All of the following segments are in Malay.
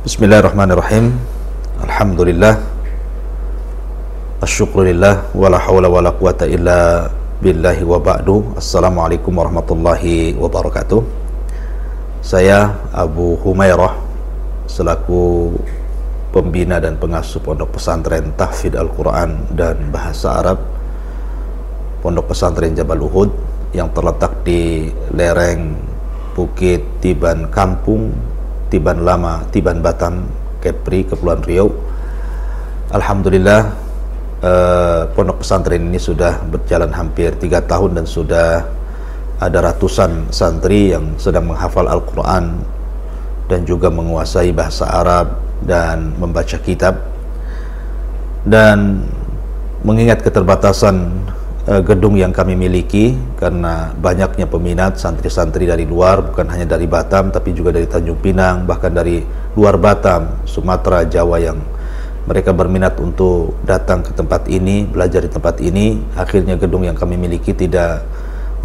Bismillahirrahmanirrahim. Alhamdulillah, asyukurillah, wala hawla wala quwata illa billahi wa ba'du. Assalamualaikum warahmatullahi wabarakatuh. Saya Abu Humairah selaku pembina dan pengasuh Pondok Pesantren Tahfidz Al-Quran dan Bahasa Arab Pondok Pesantren Jabal Uhud yang terletak di lereng Bukit Tiban Kampung, Tiban Lama, Tiban Batam, Kepri, Kepulauan Riau. Alhamdulillah, pondok pesantren ini sudah berjalan hampir 3 tahun dan sudah ada ratusan santri yang sedang menghafal Al-Quran dan juga menguasai bahasa Arab dan membaca kitab. Dan mengingat keterbatasan gedung yang kami miliki karena banyaknya peminat santri-santri dari luar, bukan hanya dari Batam tapi juga dari Tanjung Pinang, bahkan dari luar Batam, Sumatera, Jawa, yang mereka berminat untuk datang ke tempat ini, belajar di tempat ini. Akhirnya gedung yang kami miliki tidak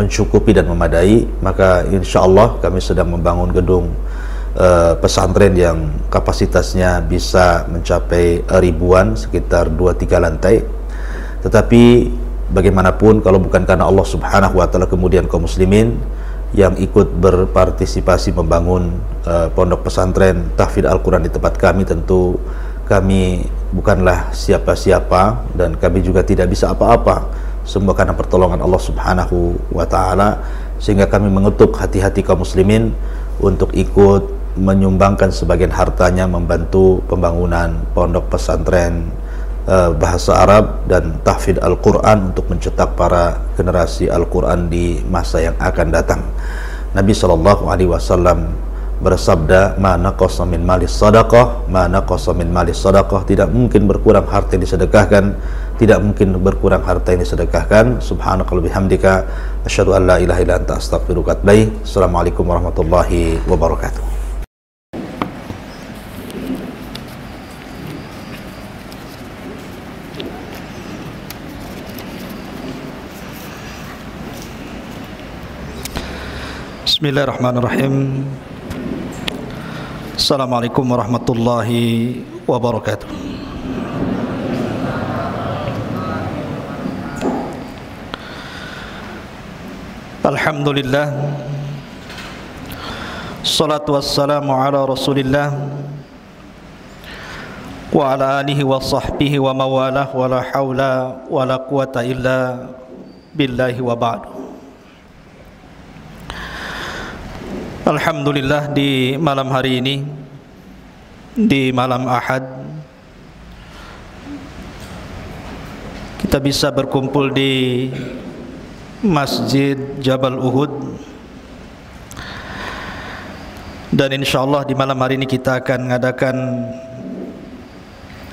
mencukupi dan memadai, maka insya Allah kami sedang membangun gedung pesantren yang kapasitasnya bisa mencapai ribuan, sekitar 2-3 lantai. Tetapi bagaimanapun kalau bukan karena Allah Subhanahu wa Ta'ala, kemudian kaum muslimin yang ikut berpartisipasi membangun pondok pesantren Tahfidz Al-Quran di tempat kami, tentu kami bukanlah siapa-siapa dan kami juga tidak bisa apa-apa, semua karena pertolongan Allah Subhanahu wa Ta'ala. Sehingga kami mengutuk hati-hati kaum muslimin untuk ikut menyumbangkan sebagian hartanya membantu pembangunan pondok pesantren bahasa Arab dan tahfidz Al-Quran untuk mencetak para generasi Al-Quran di masa yang akan datang. Nabi SAW bersabda, ma naqasa min malis sadaqah, ma naqasa min malis sadaqah, tidak mungkin berkurang harta yang disedekahkan, tidak mungkin berkurang harta yang disedekahkan. Subhanakallahumma bihamdika asyhadu an la ilaha illa anta astaghfiruka wa atubu ilaik. Assalamualaikum warahmatullahi wabarakatuh. Bismillahirrahmanirrahim. Assalamualaikum warahmatullahi wabarakatuh. Alhamdulillah, salatu wassalamu ala rasulillah wa ala alihi wa sahbihi wa mawalah, wa la hawla wa la quwata illa billahi wa ba'du. Alhamdulillah, di malam hari ini, di malam Ahad, kita bisa berkumpul di Masjid Jabal Uhud. Dan insyaallah di malam hari ini kita akan mengadakan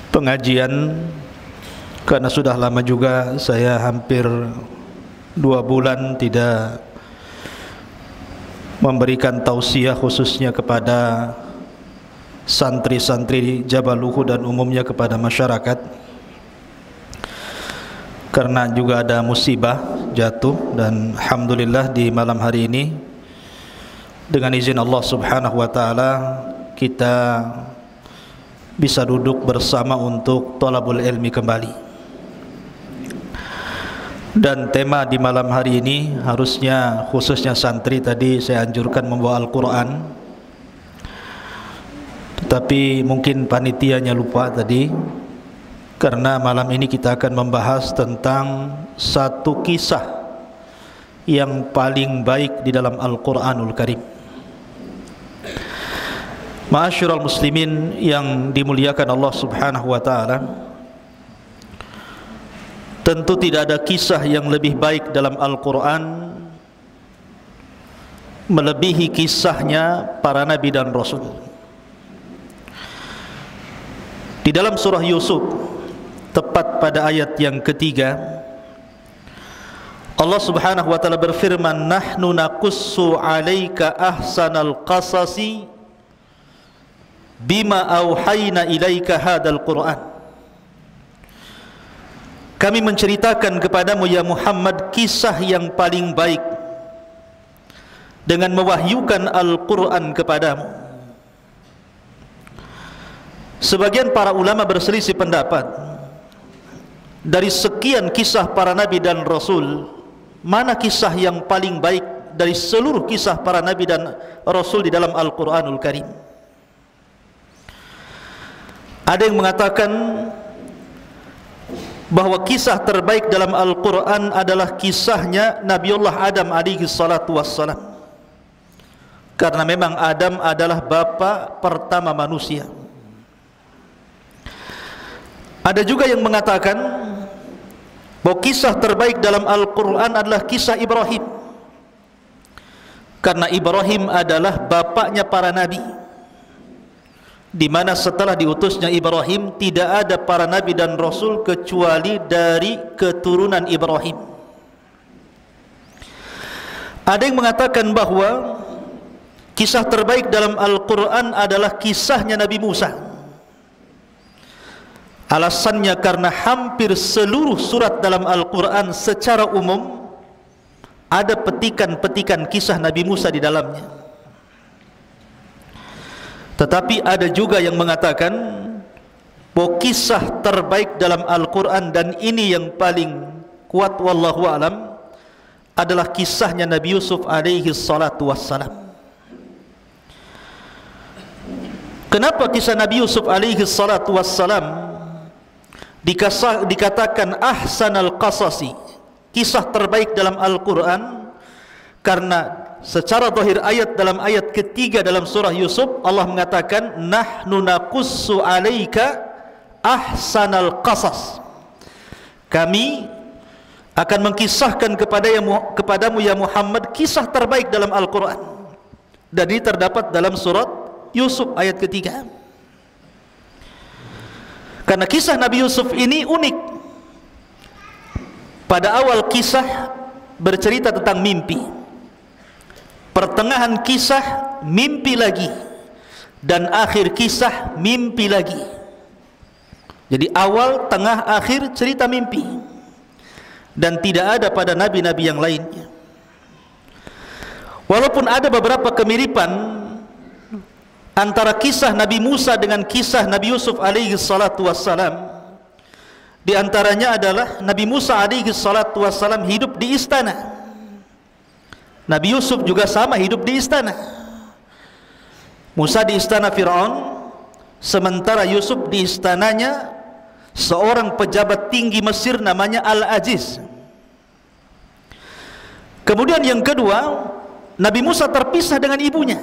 pengajian, karena sudah lama juga saya hampir 2 bulan tidak memberikan tausiah khususnya kepada santri-santri Jabal Uhud dan umumnya kepada masyarakat, karena juga ada musibah jatuh. Dan alhamdulillah di malam hari ini dengan izin Allah Subhanahu wa Ta'ala kita bisa duduk bersama untuk thalabul ilmi kembali. Dan tema di malam hari ini harusnya khususnya santri tadi saya anjurkan membawa Al-Quran, tetapi mungkin panitianya lupa tadi, karena malam ini kita akan membahas tentang satu kisah yang paling baik di dalam Al-Quranul Karim. Ma'asyiral muslimin yang dimuliakan Allah Subhanahu wa Ta'ala, tentu tidak ada kisah yang lebih baik dalam Al-Quran melebihi kisahnya para nabi dan rasul. Di dalam surah Yusuf, tepat pada ayat yang ketiga, Allah Subhanahu wa Ta'ala berfirman, nahnu naqussu 'alaika ahsanal qasasi bima auhayna ilaika hadzal Qur'an. kami menceritakan kepadamu ya Muhammad kisah yang paling baik dengan mewahyukan Al-Quran kepadamu. Sebagian para ulama berselisih pendapat, dari sekian kisah para nabi dan rasul, mana kisah yang paling baik dari seluruh kisah para nabi dan rasul di dalam Al-Quranul Karim? Ada yang mengatakan bahwa kisah terbaik dalam Al-Quran adalah kisahnya Nabiullah Adam alaihi salatu wassalam, karena memang Adam adalah bapa pertama manusia. Ada juga yang mengatakan bahwa kisah terbaik dalam Al-Quran adalah kisah Ibrahim, karena Ibrahim adalah bapaknya para nabi, di mana setelah diutusnya Ibrahim tidak ada para nabi dan rasul kecuali dari keturunan Ibrahim. Ada yang mengatakan bahwa kisah terbaik dalam Al-Quran adalah kisahnya Nabi Musa. Alasannya karena hampir seluruh surat dalam Al-Quran secara umum ada petikan-petikan kisah Nabi Musa di dalamnya. Tetapi ada juga yang mengatakan bahwa kisah terbaik dalam Al-Quran, dan ini yang paling kuat wallahu alam, adalah kisahnya Nabi Yusuf alaihi salatu wassalam. Kenapa kisah Nabi Yusuf alaihi salatu wassalam dikatakan ahsanal qasasi, kisah terbaik dalam Al-Quran? Karena secara zahir ayat, dalam ayat ketiga dalam surah Yusuf, Allah mengatakan nahnu naqussu alaika ahsanal qasas, kami akan mengkisahkan kepadamu ya Muhammad kisah terbaik dalam Al-Quran. Dan ini terdapat dalam surat Yusuf ayat ketiga. Karena kisah Nabi Yusuf ini unik. Pada awal kisah bercerita tentang mimpi, pertengahan kisah mimpi lagi, dan akhir kisah mimpi lagi. Jadi awal, tengah, akhir cerita mimpi, dan tidak ada pada nabi-nabi yang lainnya. Walaupun ada beberapa kemiripan antara kisah Nabi Musa dengan kisah Nabi Yusuf alaihi salatu wassalam. Di antaranya adalah Nabi Musa alaihi salatu wassalam hidup di istana, Nabi Yusuf juga sama hidup di istana. Musa di istana Fir'aun, sementara Yusuf di istananya seorang pejabat tinggi Mesir namanya Al-Aziz. Kemudian yang kedua, Nabi Musa terpisah dengan ibunya,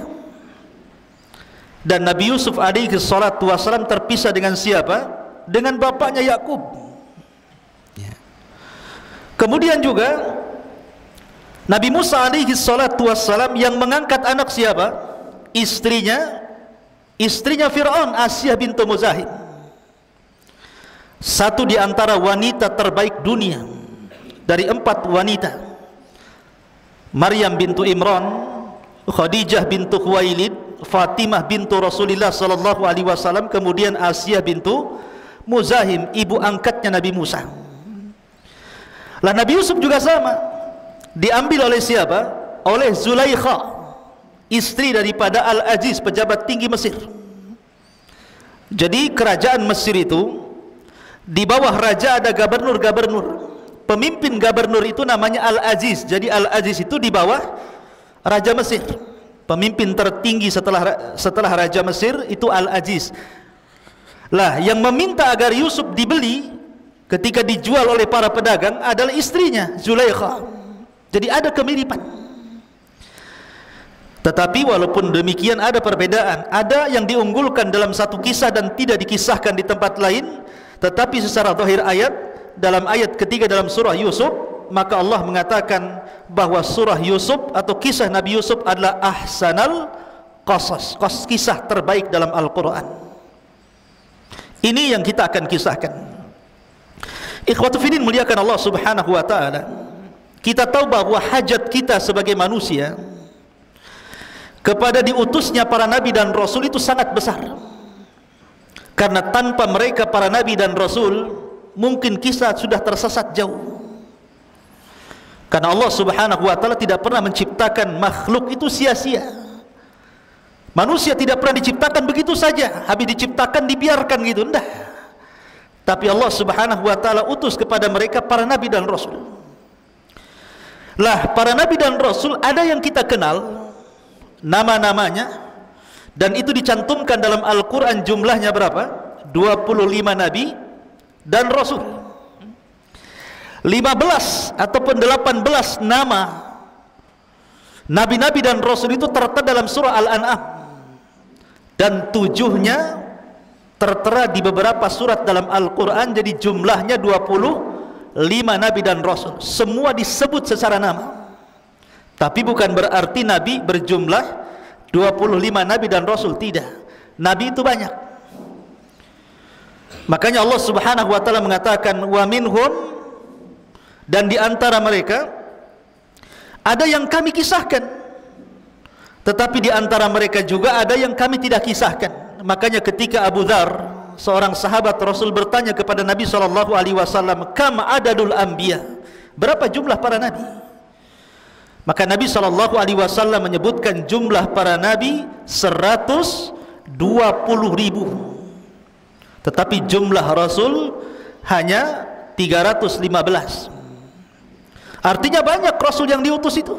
dan Nabi Yusuf alaihi salatu wassalam terpisah dengan siapa? Dengan bapaknya Yakub. Kemudian juga Nabi Musa alaihi salatu wassalam yang mengangkat anak siapa? Istrinya Fir'aun, Asyah bintu Muzahim, satu di antara wanita terbaik dunia dari 4 wanita. Maryam bintu Imran, Khadijah bintu Khuwailid, Fatimah bintu Rasulullah sallallahu alaihi wasallam, kemudian Asyah bintu Muzahim, ibu angkatnya Nabi Musa. Lah Nabi Yusuf juga sama, diambil oleh siapa? Oleh Zulaikha, istri daripada Al-Aziz, pejabat tinggi Mesir. Jadi kerajaan Mesir itu di bawah raja ada gubernur-gubernur. Pemimpin gubernur itu namanya Al-Aziz. Jadi Al-Aziz itu di bawah raja Mesir. Pemimpin tertinggi setelah raja Mesir itu Al-Aziz. Lah yang meminta agar Yusuf dibeli ketika dijual oleh para pedagang adalah istrinya Zulaikha. Jadi ada kemiripan. Tetapi walaupun demikian ada perbedaan. Ada yang diunggulkan dalam satu kisah dan tidak dikisahkan di tempat lain. Tetapi secara zahir ayat, dalam ayat ketiga dalam surah Yusuf, maka Allah mengatakan bahwa surah Yusuf atau kisah Nabi Yusuf adalah ahsanal qasas, kisah terbaik dalam Al-Quran. Ini yang kita akan kisahkan. Ikhwatu fiddin, muliakan Allah subhanahu wa ta'ala. Kita tahu bahwa hajat kita sebagai manusia kepada diutusnya para nabi dan rasul itu sangat besar. Karena tanpa mereka para nabi dan rasul, mungkin kisah sudah tersesat jauh. Karena Allah Subhanahu wa taala tidak pernah menciptakan makhluk itu sia-sia. Manusia tidak pernah diciptakan begitu saja, habis diciptakan dibiarkan gitu, enggak. Tapi Allah Subhanahu wa taala utus kepada mereka para nabi dan rasul. Lah, para nabi dan rasul ada yang kita kenal nama-namanya, dan itu dicantumkan dalam Al-Qur'an, jumlahnya berapa? 25 nabi dan rasul. 15 ataupun 18 nama nabi-nabi dan rasul itu tertera dalam surah Al-An'am, dan 7-nya tertera di beberapa surat dalam Al-Quran. Jadi jumlahnya 25 nabi dan rasul, semua disebut secara nama. Tapi bukan berarti nabi berjumlah 25 nabi dan rasul, tidak. Nabi itu banyak. Makanya Allah Subhanahu wa taala mengatakan wa minhum, dan di antara mereka ada yang kami kisahkan, tetapi di antara mereka juga ada yang kami tidak kisahkan. Makanya ketika Abu Dzar, seorang sahabat Rasul, bertanya kepada Nabi SAW, kam adadul anbiya, berapa jumlah para nabi? Maka Nabi SAW menyebutkan jumlah para nabi 120.000, tetapi jumlah Rasul hanya 315. Artinya banyak Rasul yang diutus itu,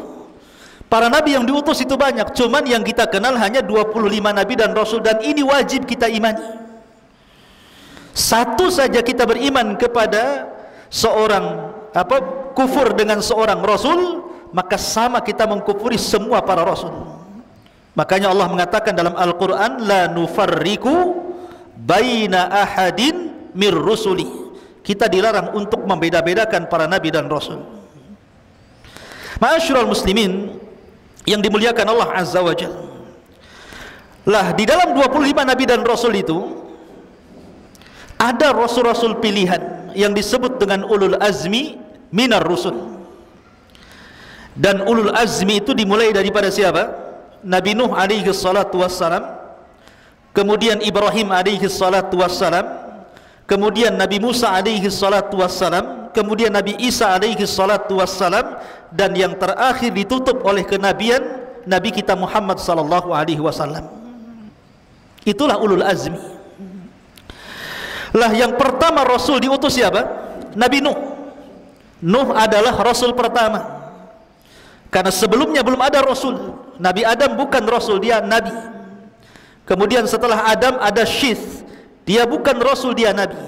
para nabi yang diutus itu banyak. Cuman yang kita kenal hanya 25 nabi dan Rasul, dan ini wajib kita imani. Satu saja kita beriman kepada seorang kufur dengan seorang Rasul, maka sama kita mengkufuri semua para Rasul. Makanya Allah mengatakan dalam Al-Quran, la nufarriku baina ahadin mir rusuli. Kita dilarang untuk membeda-bedakan para nabi dan Rasul. Ma'asyiral muslimin yang dimuliakan Allah Azza wa Jalla. Lah, di dalam 25 nabi dan rasul itu ada rasul-rasul pilihan yang disebut dengan ulul azmi minar rusul. Dan ulul azmi itu dimulai daripada siapa? Nabi Nuh alaihi salatu wassalam, kemudian Ibrahim alaihi salatu wassalam, kemudian Nabi Musa alaihi salatu wassalam, kemudian Nabi Isa alaihi salatu wassalam, dan yang terakhir ditutup oleh kenabian Nabi kita Muhammad sallallahu alaihi wasallam. Itulah ulul azmi. Lah, yang pertama Rasul diutus siapa? Nabi Nuh. Nuh adalah Rasul pertama, karena sebelumnya belum ada Rasul. Nabi Adam bukan Rasul, dia Nabi. Kemudian setelah Adam ada Syith, dia bukan Rasul, dia Nabi.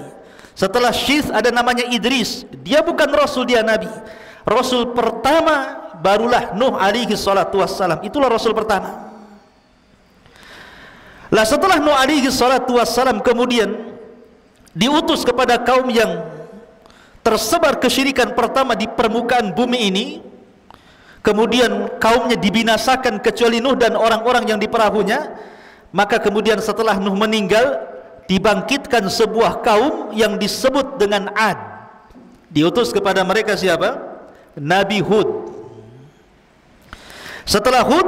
Setelah Syith ada namanya Idris, dia bukan Rasul, dia Nabi. Rasul pertama barulah Nuh alaihi salatu wassalam. Itulah Rasul pertama. Lah, setelah Nuh alaihi salatu wassalam kemudian diutus kepada kaum yang tersebar kesyirikan pertama di permukaan bumi ini. Kemudian kaumnya dibinasakan kecuali Nuh dan orang-orang yang di perahunya. Maka kemudian setelah Nuh meninggal, dibangkitkan sebuah kaum yang disebut dengan Ad. Diutus kepada mereka siapa? Nabi Hud. Setelah Hud,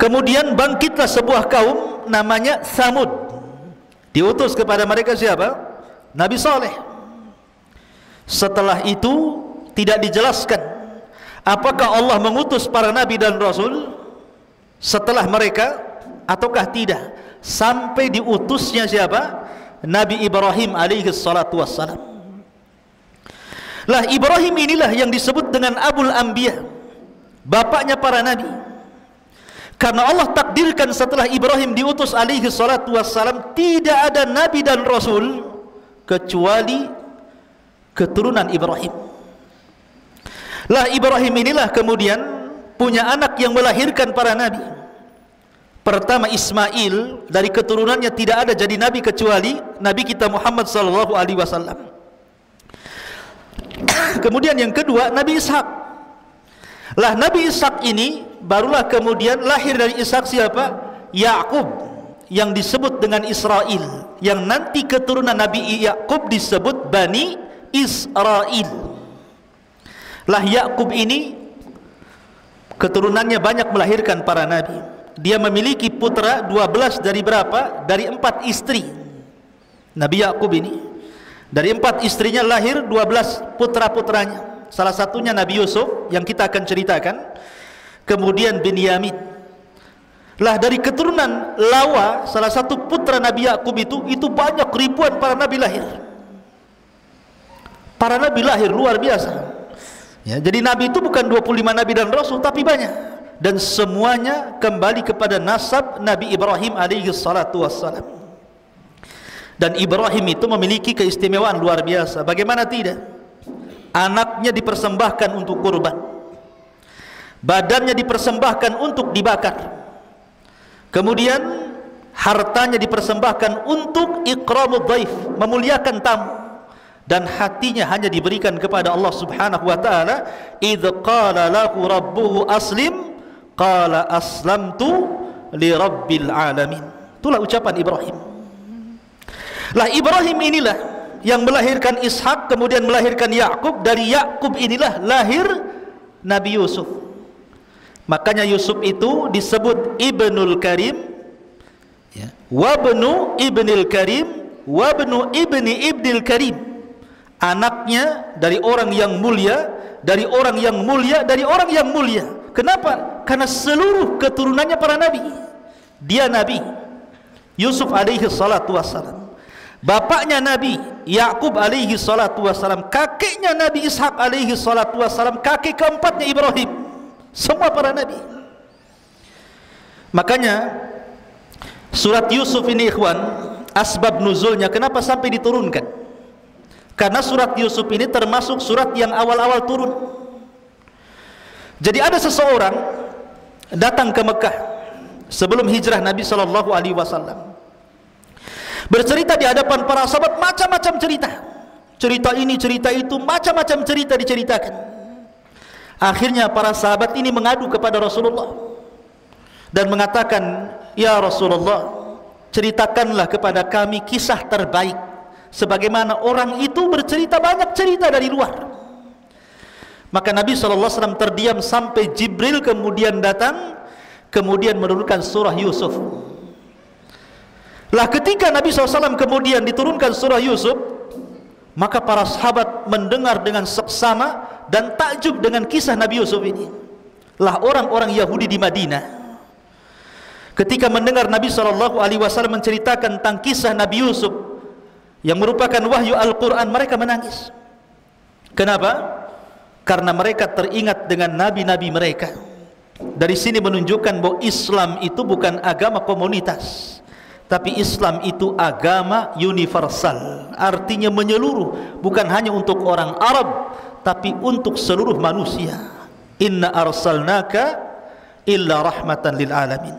kemudian bangkitlah sebuah kaum namanya Tsamud. Diutus kepada mereka siapa? Nabi Saleh. Setelah itu tidak dijelaskan apakah Allah mengutus para nabi dan rasul setelah mereka ataukah tidak, sampai diutusnya siapa? Nabi Ibrahim alaihi salatu wassalam. Lah, Ibrahim inilah yang disebut dengan Abul Anbiya, bapaknya para nabi. Karena Allah takdirkan setelah Ibrahim diutus alaihi salatu wassalam, tidak ada nabi dan rasul kecuali keturunan Ibrahim. Lah, Ibrahim inilah kemudian punya anak yang melahirkan para nabi. Pertama Ismail, dari keturunannya tidak ada jadi nabi kecuali Nabi kita Muhammad sallallahu alaihi wasallam. Kemudian yang kedua Nabi Ishak. Lah, Nabi Ishak ini barulah kemudian lahir dari Ishak siapa? Yakub, yang disebut dengan Israel, yang nanti keturunan Nabi Yakub disebut Bani Israel. Lah, Yakub ini keturunannya banyak melahirkan para nabi. Dia memiliki putra 12 dari berapa? Dari 4 istri. Nabi Yakub ini Dari 4 istrinya lahir 12 putra-putranya. Salah satunya Nabi Yusuf yang kita akan ceritakan. Kemudian Binyamin. Lah dari keturunan Lawa, salah satu putra Nabi Yakub itu banyak ribuan para nabi lahir. Para nabi lahir luar biasa. Ya, jadi nabi itu bukan 25 nabi dan rasul, tapi banyak. Dan semuanya kembali kepada nasab Nabi Ibrahim alaihi salatu wassalam. Dan Ibrahim itu memiliki keistimewaan luar biasa. Bagaimana tidak? Anaknya dipersembahkan untuk kurban, badannya dipersembahkan untuk dibakar, kemudian hartanya dipersembahkan untuk ikramud dhaif, memuliakan tamu, dan hatinya hanya diberikan kepada Allah Subhanahu wa taala. Idz qala lahu rabbuhu aslim qala aslamtu li rabbil alamin. Itulah ucapan Ibrahim. Lah Ibrahim inilah yang melahirkan Ishak, kemudian melahirkan Yakub. Dari Yakub inilah lahir Nabi Yusuf. Makanya Yusuf itu disebut Ibnul Karim, ya, wabnu Ibnil Karim, wabnu Ibni Ibnil Karim. Anaknya dari orang yang mulia, dari orang yang mulia, dari orang yang mulia. Kenapa? Karena seluruh keturunannya para nabi. Dia nabi Yusuf alaihi salatu wassalam, bapaknya Nabi Yakub alaihi salatu wassalam, kakeknya Nabi Ishak alaihi salatu wassalam, kakek keempatnya Ibrahim. Semua para nabi. Makanya surat Yusuf ini ikhwan, asbab nuzulnya kenapa sampai diturunkan? Karena surat Yusuf ini termasuk surat yang awal-awal turun. Jadi ada seseorang datang ke Mekah sebelum hijrah Nabi sallallahu alaihi wasallam, bercerita di hadapan para sahabat macam-macam cerita. Cerita ini, cerita itu, macam-macam cerita diceritakan. Akhirnya para sahabat ini mengadu kepada Rasulullah dan mengatakan, "Ya Rasulullah, ceritakanlah kepada kami kisah terbaik, sebagaimana orang itu bercerita banyak cerita dari luar." Maka Nabi SAW terdiam sampai Jibril kemudian datang, kemudian menurunkan surah Yusuf. Lah ketika Nabi SAW kemudian diturunkan surah Yusuf, maka para sahabat mendengar dengan seksama dan takjub dengan kisah Nabi Yusuf ini. Lah orang-orang Yahudi di Madinah, ketika mendengar Nabi SAW menceritakan tentang kisah Nabi Yusuf yang merupakan wahyu Al-Quran, mereka menangis. Kenapa? Karena mereka teringat dengan nabi-nabi mereka. Dari sini menunjukkan bahwa Islam itu bukan agama komunitas, tapi Islam itu agama universal. Artinya menyeluruh, bukan hanya untuk orang Arab, tapi untuk seluruh manusia. Inna arsalnaka illa rahmatan lil alamin.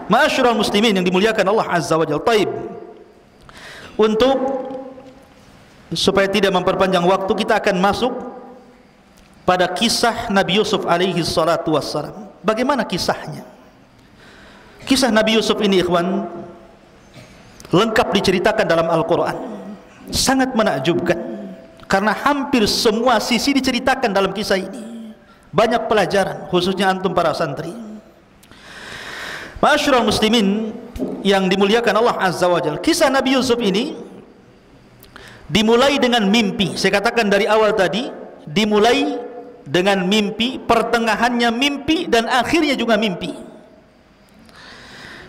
Ma'asyiral muslimin yang dimuliakan Allah Azza wa Jalla. Taib. Untuk supaya tidak memperpanjang waktu, kita akan masuk pada kisah Nabi Yusuf alaihi salatu wassalam. Bagaimana kisahnya? Kisah Nabi Yusuf ini ikhwan lengkap diceritakan dalam Al-Quran. Sangat menakjubkan, karena hampir semua sisi diceritakan dalam kisah ini. Banyak pelajaran, khususnya antum para santri. Ma'asyiral muslimin yang dimuliakan Allah Azza wa Jalla, kisah Nabi Yusuf ini dimulai dengan mimpi. Saya katakan dari awal tadi, dimulai dengan mimpi, pertengahannya mimpi, dan akhirnya juga mimpi.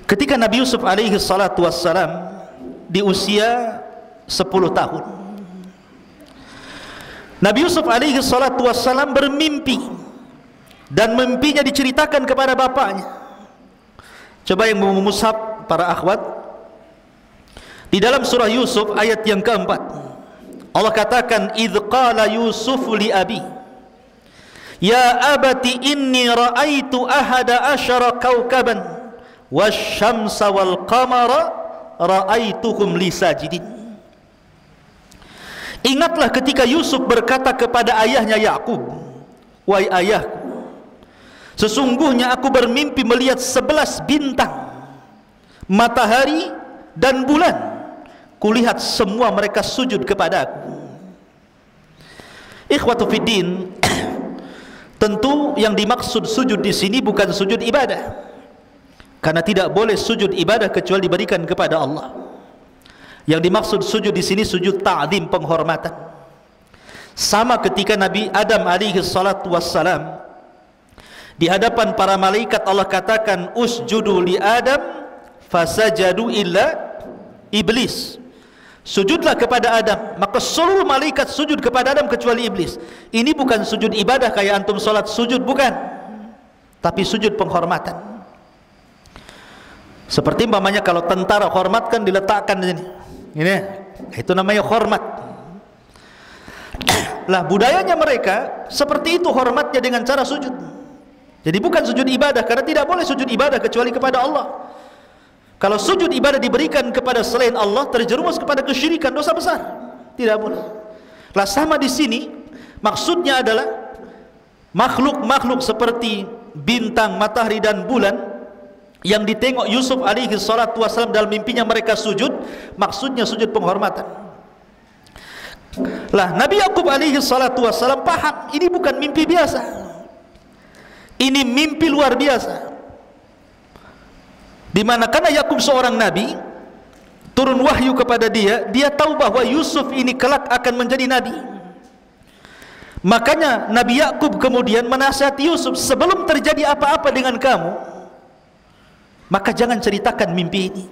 Ketika Nabi Yusuf alaihi salatu wassalam di usia 10 tahun, Nabi Yusuf alaihi salatu wassalam bermimpi, dan mimpinya diceritakan kepada bapaknya. Coba yang mau mushaf para akhwat, di dalam surah Yusuf ayat yang keempat, Allah katakan, idz qala Yusuf li abi ya abati inni ra'aitu ahada asyara kaukaban wasyamsa wal qamara ra'aituhum li sajidin. Ingatlah ketika Yusuf berkata kepada ayahnya Yakub, wahai ayahku, sesungguhnya aku bermimpi melihat 11 bintang, matahari dan bulan. Kulihat semua mereka sujud kepada aku. Ikhwatu fiddin, tentu yang dimaksud sujud di sini bukan sujud ibadah, karena tidak boleh sujud ibadah kecuali diberikan kepada Allah. Yang dimaksud sujud di sini sujud ta'zim, penghormatan. Sama ketika Nabi Adam alaihi salatu wassalam di hadapan para malaikat, Allah katakan usjudu li Adam fasajadu illa iblis. Sujudlah kepada Adam, maka seluruh malaikat sujud kepada Adam kecuali iblis. Ini bukan sujud ibadah kayak antum salat sujud, bukan, tapi sujud penghormatan. Seperti umpamanya kalau tentara hormatkan, diletakkan di sini. Ini itu namanya hormat. Lah budayanya mereka seperti itu hormatnya dengan cara sujud. Jadi bukan sujud ibadah, karena tidak boleh sujud ibadah kecuali kepada Allah. Kalau sujud ibadah diberikan kepada selain Allah, terjerumus kepada kesyirikan, dosa besar. Tidak boleh. Lah sama di sini, maksudnya adalah makhluk-makhluk seperti bintang, matahari dan bulan yang ditengok Yusuf alaihi salatu wasallam dalam mimpinya mereka sujud, maksudnya sujud penghormatan. Lah Nabi Yakub alaihi salatu wasallam paham ini bukan mimpi biasa. Ini mimpi luar biasa. Di mana karena Yakub seorang nabi, turun wahyu kepada dia, dia tahu bahwa Yusuf ini kelak akan menjadi nabi. Makanya Nabi Yakub kemudian menasihati Yusuf, sebelum terjadi apa-apa dengan kamu, maka jangan ceritakan mimpi ini.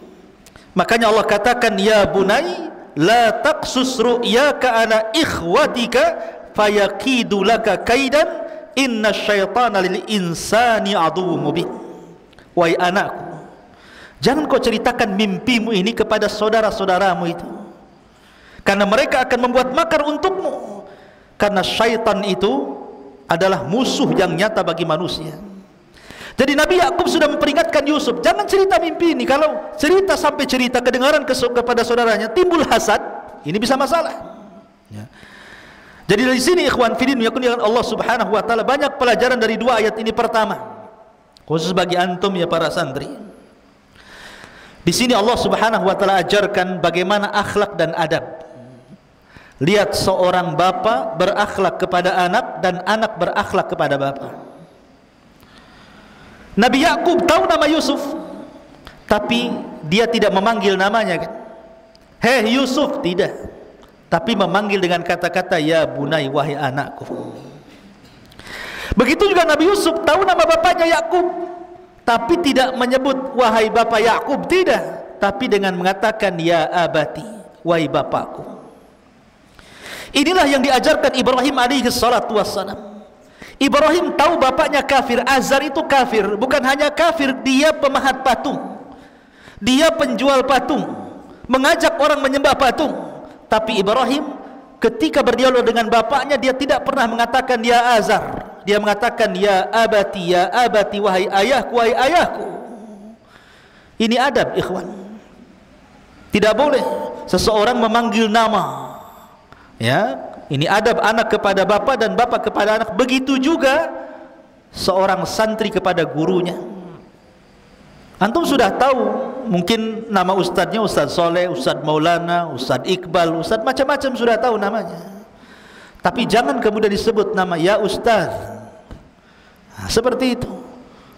Makanya Allah katakan, ya bunai la taqsus ru'yaka ala ikhwatika fayakidu laka kaidan inna syaitana lil insani aduwwum mubin. Wahai anakku, jangan kau ceritakan mimpimu ini kepada saudara-saudaramu itu, karena mereka akan membuat makar untukmu. Karena syaitan itu adalah musuh yang nyata bagi manusia. Jadi Nabi Yakub sudah memperingatkan Yusuf, jangan cerita mimpi ini. Kalau cerita sampai cerita kedengaran kepada saudaranya, timbul hasad, ini bisa masalah. Ya. Jadi dari sini ikhwan fillah yakuni Allah Subhanahu wa taala, banyak pelajaran dari dua ayat ini. Pertama, khusus bagi antum ya para santri. Di sini Allah Subhanahu wa taala ajarkan bagaimana akhlak dan adab. Lihat seorang bapa berakhlak kepada anak dan anak berakhlak kepada bapa. Nabi Yakub tahu nama Yusuf, tapi dia tidak memanggil namanya kan. Hei Yusuf, tidak. Tapi memanggil dengan kata-kata ya bunai, wahai anakku. Begitu juga Nabi Yusuf tahu nama bapaknya Yakub, tapi tidak menyebut wahai bapak Yakub, tidak, tapi dengan mengatakan ya abati, wahai bapakku. Inilah yang diajarkan Ibrahim alaihi salatu wassalam. Ibrahim tahu bapaknya kafir, Azar itu kafir. Bukan hanya kafir, dia pemahat patung, dia penjual patung, mengajak orang menyembah patung. Tapi Ibrahim ketika berdialog dengan bapaknya, dia tidak pernah mengatakan ya Azar, dia mengatakan ya abati, wahai ayahku, wahai ayahku. Ini adab ikhwan. Tidak boleh seseorang memanggil nama. Ya, ini adab anak kepada bapa dan bapa kepada anak. Begitu juga seorang santri kepada gurunya. Antum sudah tahu mungkin nama ustadznya, Ustadz Soleh, Ustadz Maulana, Ustadz Iqbal, Ustadz macam-macam sudah tahu namanya. Tapi jangan kemudian disebut nama ya Ustadz. Nah, seperti itu.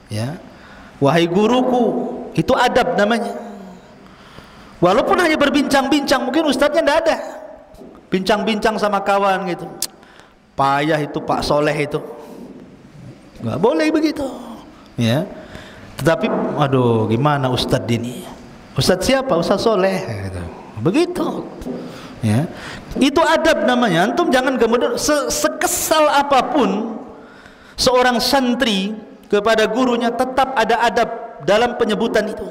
Ya, wahai guruku, itu adab namanya. Walaupun hanya berbincang-bincang, mungkin ustadznya tidak ada. Bincang-bincang sama kawan gitu, payah itu Pak Soleh itu, nggak boleh begitu, ya. Tetapi, aduh, gimana Ustadz ini? Ustadz siapa? Ustadz Soleh, gitu. Begitu, ya. Itu adab namanya. Antum jangan kemudian sekesal apapun seorang santri kepada gurunya, tetap ada adab dalam penyebutan itu.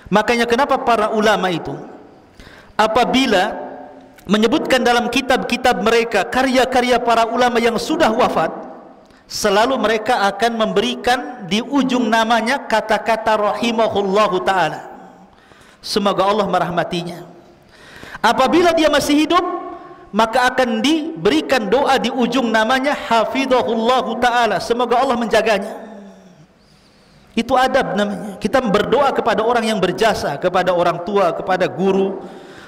Makanya kenapa para ulama itu apabila menyebutkan dalam kitab-kitab mereka karya-karya para ulama yang sudah wafat, selalu mereka akan memberikan di ujung namanya kata-kata rahimahullahu ta'ala, semoga Allah merahmatinya. Apabila dia masih hidup, maka akan diberikan doa di ujung namanya hafizahullahu ta'ala, semoga Allah menjaganya. Itu adab namanya. Kita berdoa kepada orang yang berjasa, kepada orang tua, kepada guru.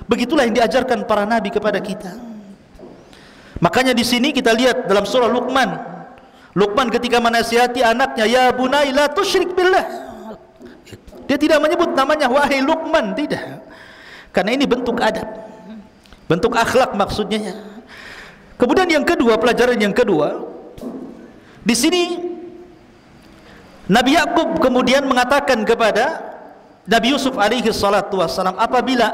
Begitulah yang diajarkan para nabi kepada kita. Makanya di sini kita lihat dalam surah Luqman. Luqman ketika menasihati anaknya, ya bunai la tusyrik billah. Dia tidak menyebut namanya wahai Luqman, tidak. karena ini bentuk adab, bentuk akhlak maksudnya. Kemudian yang kedua, pelajaran yang kedua, di sini Nabi Yakub kemudian mengatakan kepada Nabi Yusuf alaihi salatu wassalam, apabila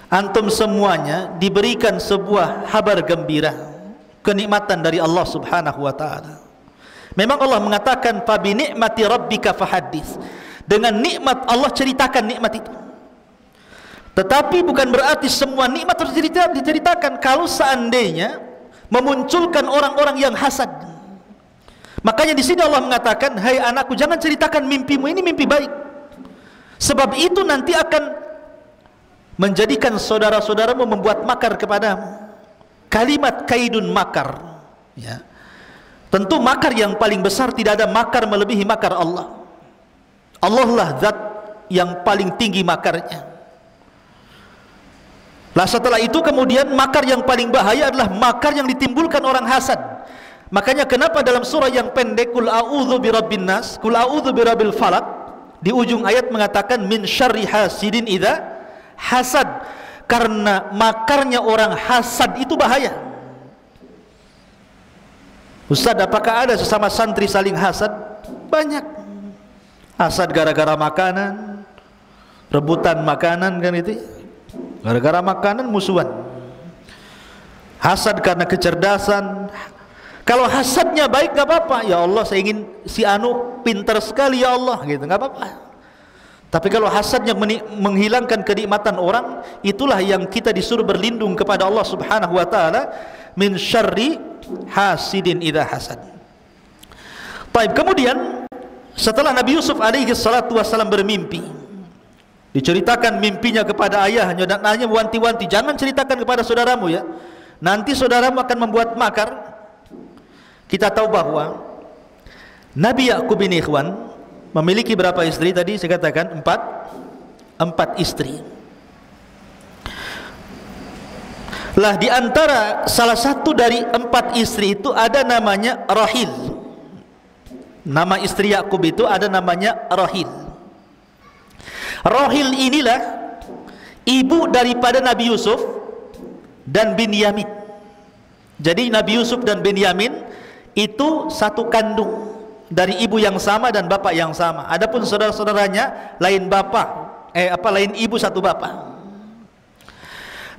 antum semuanya diberikan sebuah kabar gembira, kenikmatan dari Allah subhanahu wa ta'ala. Memang Allah mengatakan, fabi ni'mati rabbika fahaddits, dengan nikmat Allah ceritakan nikmat itu. Tetapi bukan berarti semua nikmat harus diceritakan. Kalau seandainya memunculkan orang-orang yang hasad, makanya di sini Allah mengatakan, hai anakku, jangan ceritakan mimpimu, ini mimpi baik, sebab itu nanti akan menjadikan saudara-saudaramu membuat makar kepadamu. Kalimat kaidun makar, ya. Tentu makar yang paling besar, tidak ada makar melebihi makar Allah. Allah lah zat yang paling tinggi makarnya. Lah setelah itu kemudian makar yang paling bahaya adalah makar yang ditimbulkan orang hasad. Makanya kenapa dalam surah yang pendek, Qul a'udzu birabbin nas, Qul a'udzu birabbil falaq, di ujung ayat mengatakan min syarri hasidin idza hasad, karena makarnya orang hasad itu bahaya. Ustaz, apakah ada sesama santri saling hasad? Banyak. Hasad gara-gara makanan, rebutan makanan, kan itu. Gara-gara makanan musuhan. Hasad karena kecerdasan. Kalau hasadnya baik nggak apa-apa. Ya Allah, saya ingin si Anu pintar sekali ya Allah, gitu, nggak apa-apa. Tapi kalau hasadnya menghilangkan kenikmatan orang, itulah yang kita disuruh berlindung kepada Allah subhanahu wa ta'ala, min syarri hasidin idza hasad. Baik, kemudian setelah Nabi Yusuf alaihi salatu wassalam bermimpi, diceritakan mimpinya kepada ayahnya, dan ayahnya wanti-wanti, jangan ceritakan kepada saudaramu ya, nanti saudaramu akan membuat makar. Kita tahu bahwa Nabi Yakub ini, ikhwan, memiliki berapa istri tadi? Saya katakan empat istri. Lah di antara salah satu dari 4 istri itu ada namanya Rahil. Nama istri Yakub itu ada namanya Rahil. Rahil inilah ibu daripada Nabi Yusuf dan Binyamin. Jadi Nabi Yusuf dan Binyamin itu satu kandung, dari ibu yang sama dan bapak yang sama. Adapun saudara-saudaranya lain bapak, lain ibu satu bapak.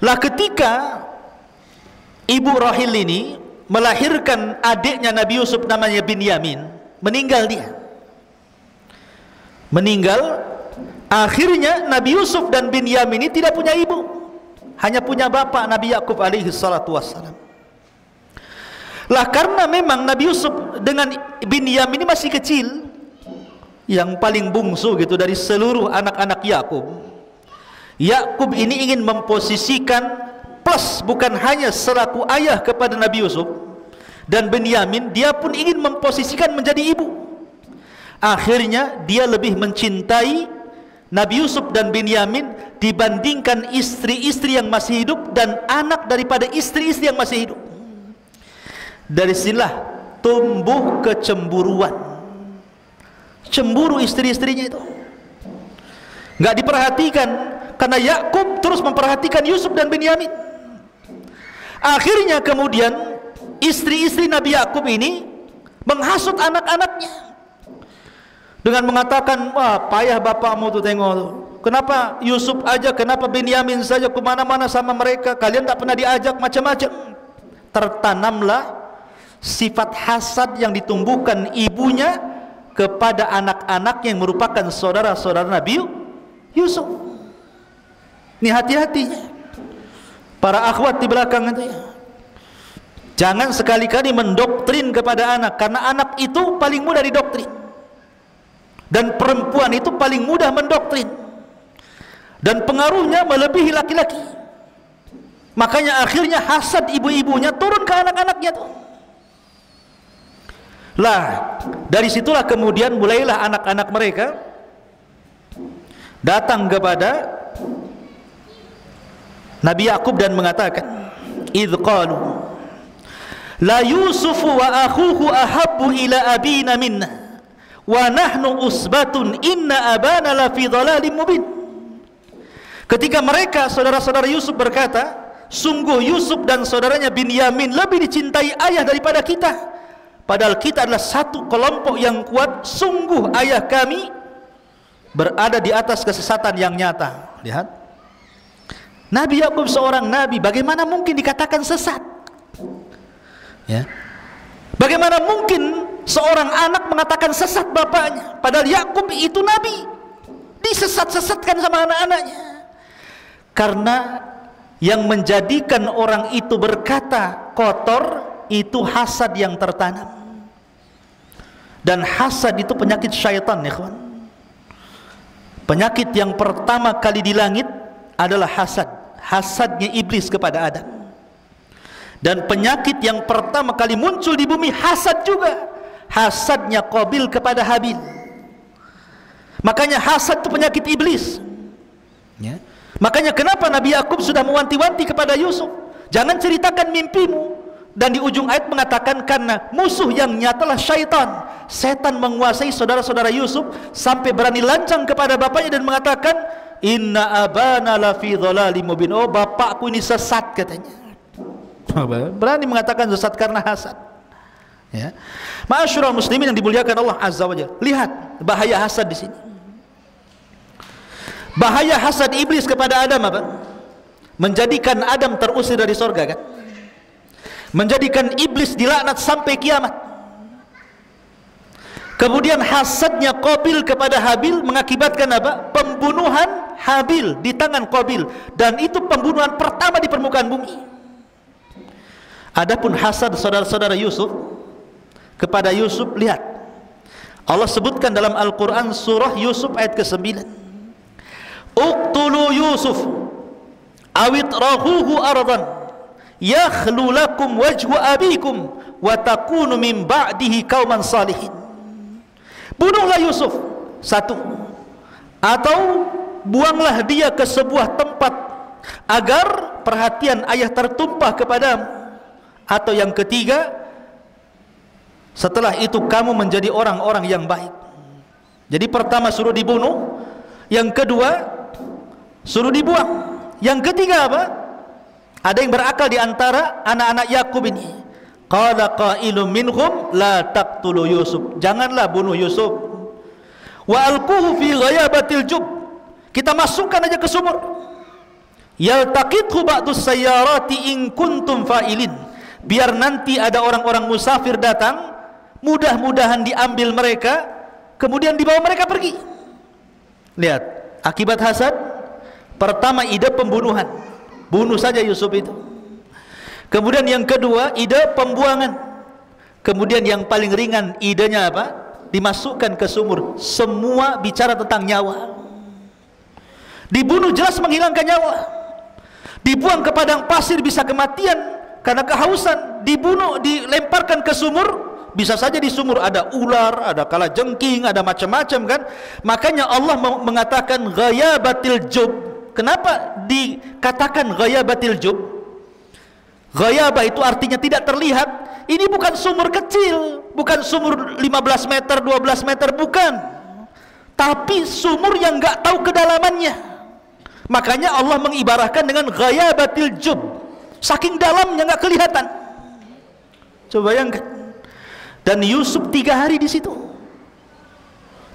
Lah ketika ibu Rahil ini melahirkan adiknya Nabi Yusuf namanya Binyamin, meninggal dia. Meninggal, akhirnya Nabi Yusuf dan Binyamin ini tidak punya ibu, hanya punya bapak Nabi Yakub alaihi salatu wassalam. Lah karena memang Nabi Yusuf dengan Binyamin ini masih kecil, yang paling bungsu gitu dari seluruh anak-anak Yakub. Yakub ini ingin memposisikan plus, bukan hanya selaku ayah kepada Nabi Yusuf dan Binyamin, dia pun ingin memposisikan menjadi ibu. Akhirnya dia lebih mencintai Nabi Yusuf dan Binyamin dibandingkan istri-istri yang masih hidup dan anak daripada istri-istri yang masih hidup. Dari sinilah tumbuh kecemburuan, cemburu istri-istrinya itu, nggak diperhatikan, karena Yakub terus memperhatikan Yusuf dan Binyamin. Akhirnya kemudian istri-istri Nabi Yakub ini menghasut anak-anaknya dengan mengatakan, wah payah bapakmu tuh, tengok tuh, kenapa Yusuf aja, kenapa Binyamin saja, kemana-mana sama mereka, kalian tak pernah diajak, macam-macam. Tertanamlah sifat hasad yang ditumbuhkan ibunya kepada anak-anak yang merupakan saudara-saudara Nabi Yusuf. Ini hati-hatinya para akhwat di belakang itu ya. Jangan sekali-kali mendoktrin kepada anak, karena anak itu paling mudah didoktrin, dan perempuan itu paling mudah mendoktrin, dan pengaruhnya melebihi laki-laki. Makanya akhirnya hasad ibu-ibunya turun ke anak-anaknya tuh. Lah dari situlah kemudian mulailah anak-anak mereka datang kepada Nabi Yakub dan mengatakan, idz qalu la Yusufu wa akhuhu ahabbu ila abina minna wa nahnu usbatun inna abana la fi dhalalin mubin. Ketika mereka, saudara-saudara Yusuf berkata, sungguh Yusuf dan saudaranya Binyamin lebih dicintai ayah daripada kita, padahal kita adalah satu kelompok yang kuat. Sungguh ayah kami berada di atas kesesatan yang nyata. Lihat, Nabi Yakub seorang nabi, bagaimana mungkin dikatakan sesat? Ya. Bagaimana mungkin seorang anak mengatakan sesat bapaknya, padahal Yakub itu nabi, disesat-sesatkan sama anak-anaknya. Karena yang menjadikan orang itu berkata kotor itu hasad yang tertanam, dan hasad itu penyakit syaitan, ya kawan. Penyakit yang pertama kali di langit adalah hasad, hasadnya iblis kepada Adam. Dan penyakit yang pertama kali muncul di bumi hasad juga, hasadnya Qabil kepada Habil. Makanya hasad itu penyakit iblis, ya. Makanya kenapa Nabi Yakub sudah mewanti-wanti kepada Yusuf, jangan ceritakan mimpimu. Dan di ujung ayat mengatakan karena musuh yang nyatalah syaitan. Setan menguasai saudara-saudara Yusuf sampai berani lancang kepada bapaknya dan mengatakan, inna abana lafi dhalalim mubin. Oh, bapakku ini sesat, katanya. Berani mengatakan sesat karena hasad. Ya. Ma'asyiral muslimin yang dimuliakan Allah Azza wa Jalla. Lihat bahaya hasad di sini. Bahaya hasad iblis kepada Adam apa? Menjadikan Adam terusir dari sorga, kan? Menjadikan iblis dilaknat sampai kiamat. Kemudian hasadnya Qabil kepada Habil mengakibatkan apa? Pembunuhan Habil di tangan Qabil, dan itu pembunuhan pertama di permukaan bumi. Adapun hasad saudara-saudara Yusuf kepada Yusuf, lihat Allah sebutkan dalam Al-Quran surah Yusuf ayat ke-9, uqtulu Yusuf awit rahuhu ardan yakhlu lakum wajhu abikum wa takunu min ba'dihi qauman salihin. Bunuhlah Yusuf, satu, atau buanglah dia ke sebuah tempat agar perhatian ayah tertumpah kepadamu, atau yang ketiga, setelah itu kamu menjadi orang-orang yang baik. Jadi pertama suruh dibunuh, yang kedua suruh dibuang, yang ketiga apa? Ada yang berakal di antara anak-anak Yakub ini. Qala qailun minhum la taqtulu Yusuf, janganlah bunuh Yusuf. Wa alquhu fi ghayabatil jub, kita masukkan aja ke sumur. Yaltaqithu ba'dus sayyarati in kuntum fa'ilin, biar nanti ada orang-orang musafir datang, mudah-mudahan diambil mereka, kemudian dibawa mereka pergi. Lihat akibat hasad. Pertama ide pembunuhan, bunuh saja Yusuf itu. Kemudian yang kedua ide pembuangan. Kemudian yang paling ringan idenya apa? Dimasukkan ke sumur. Semua bicara tentang nyawa. Dibunuh jelas menghilangkan nyawa. Dibuang ke padang pasir bisa kematian karena kehausan. Dibunuh, dilemparkan ke sumur, bisa saja di sumur ada ular, ada kalajengking, ada macam-macam, kan. Makanya Allah mengatakan ghayabatil jub. Kenapa dikatakan ghayabatil jub? Ghayabah itu artinya tidak terlihat. Ini bukan sumur kecil, bukan sumur 15 meter, 12 meter, bukan. Tapi sumur yang enggak tahu kedalamannya. Makanya Allah mengibarahkan dengan ghayabatil jub. Saking dalamnya enggak kelihatan. Coba bayangkan. Dan Yusuf 3 hari di situ.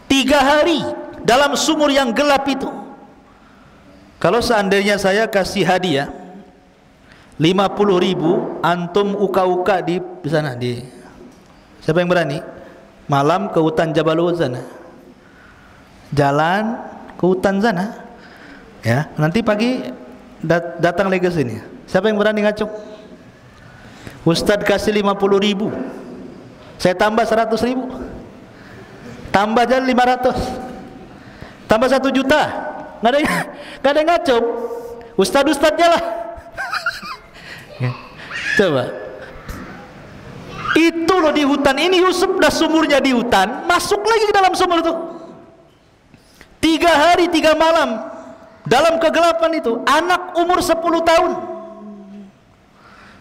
3 hari dalam sumur yang gelap itu. Kalau seandainya saya kasih hadiah 50.000, antum uka-uka di sana, di siapa yang berani? Malam ke hutan Jabal Uhud sana. Jalan ke hutan sana. Ya, nanti pagi datang lagi ke sini. Siapa yang berani ngacung? Ustadz kasih 50.000. Saya tambah 100.000. Tambah aja 500. Tambah 1 juta. Nggak ada yang ngacung. Ustadz-ustadznya lah. Coba. Itu loh di hutan ini. Yusuf dah sumurnya di hutan, masuk lagi ke dalam sumur itu. 3 hari 3 malam dalam kegelapan itu. Anak umur 10 tahun.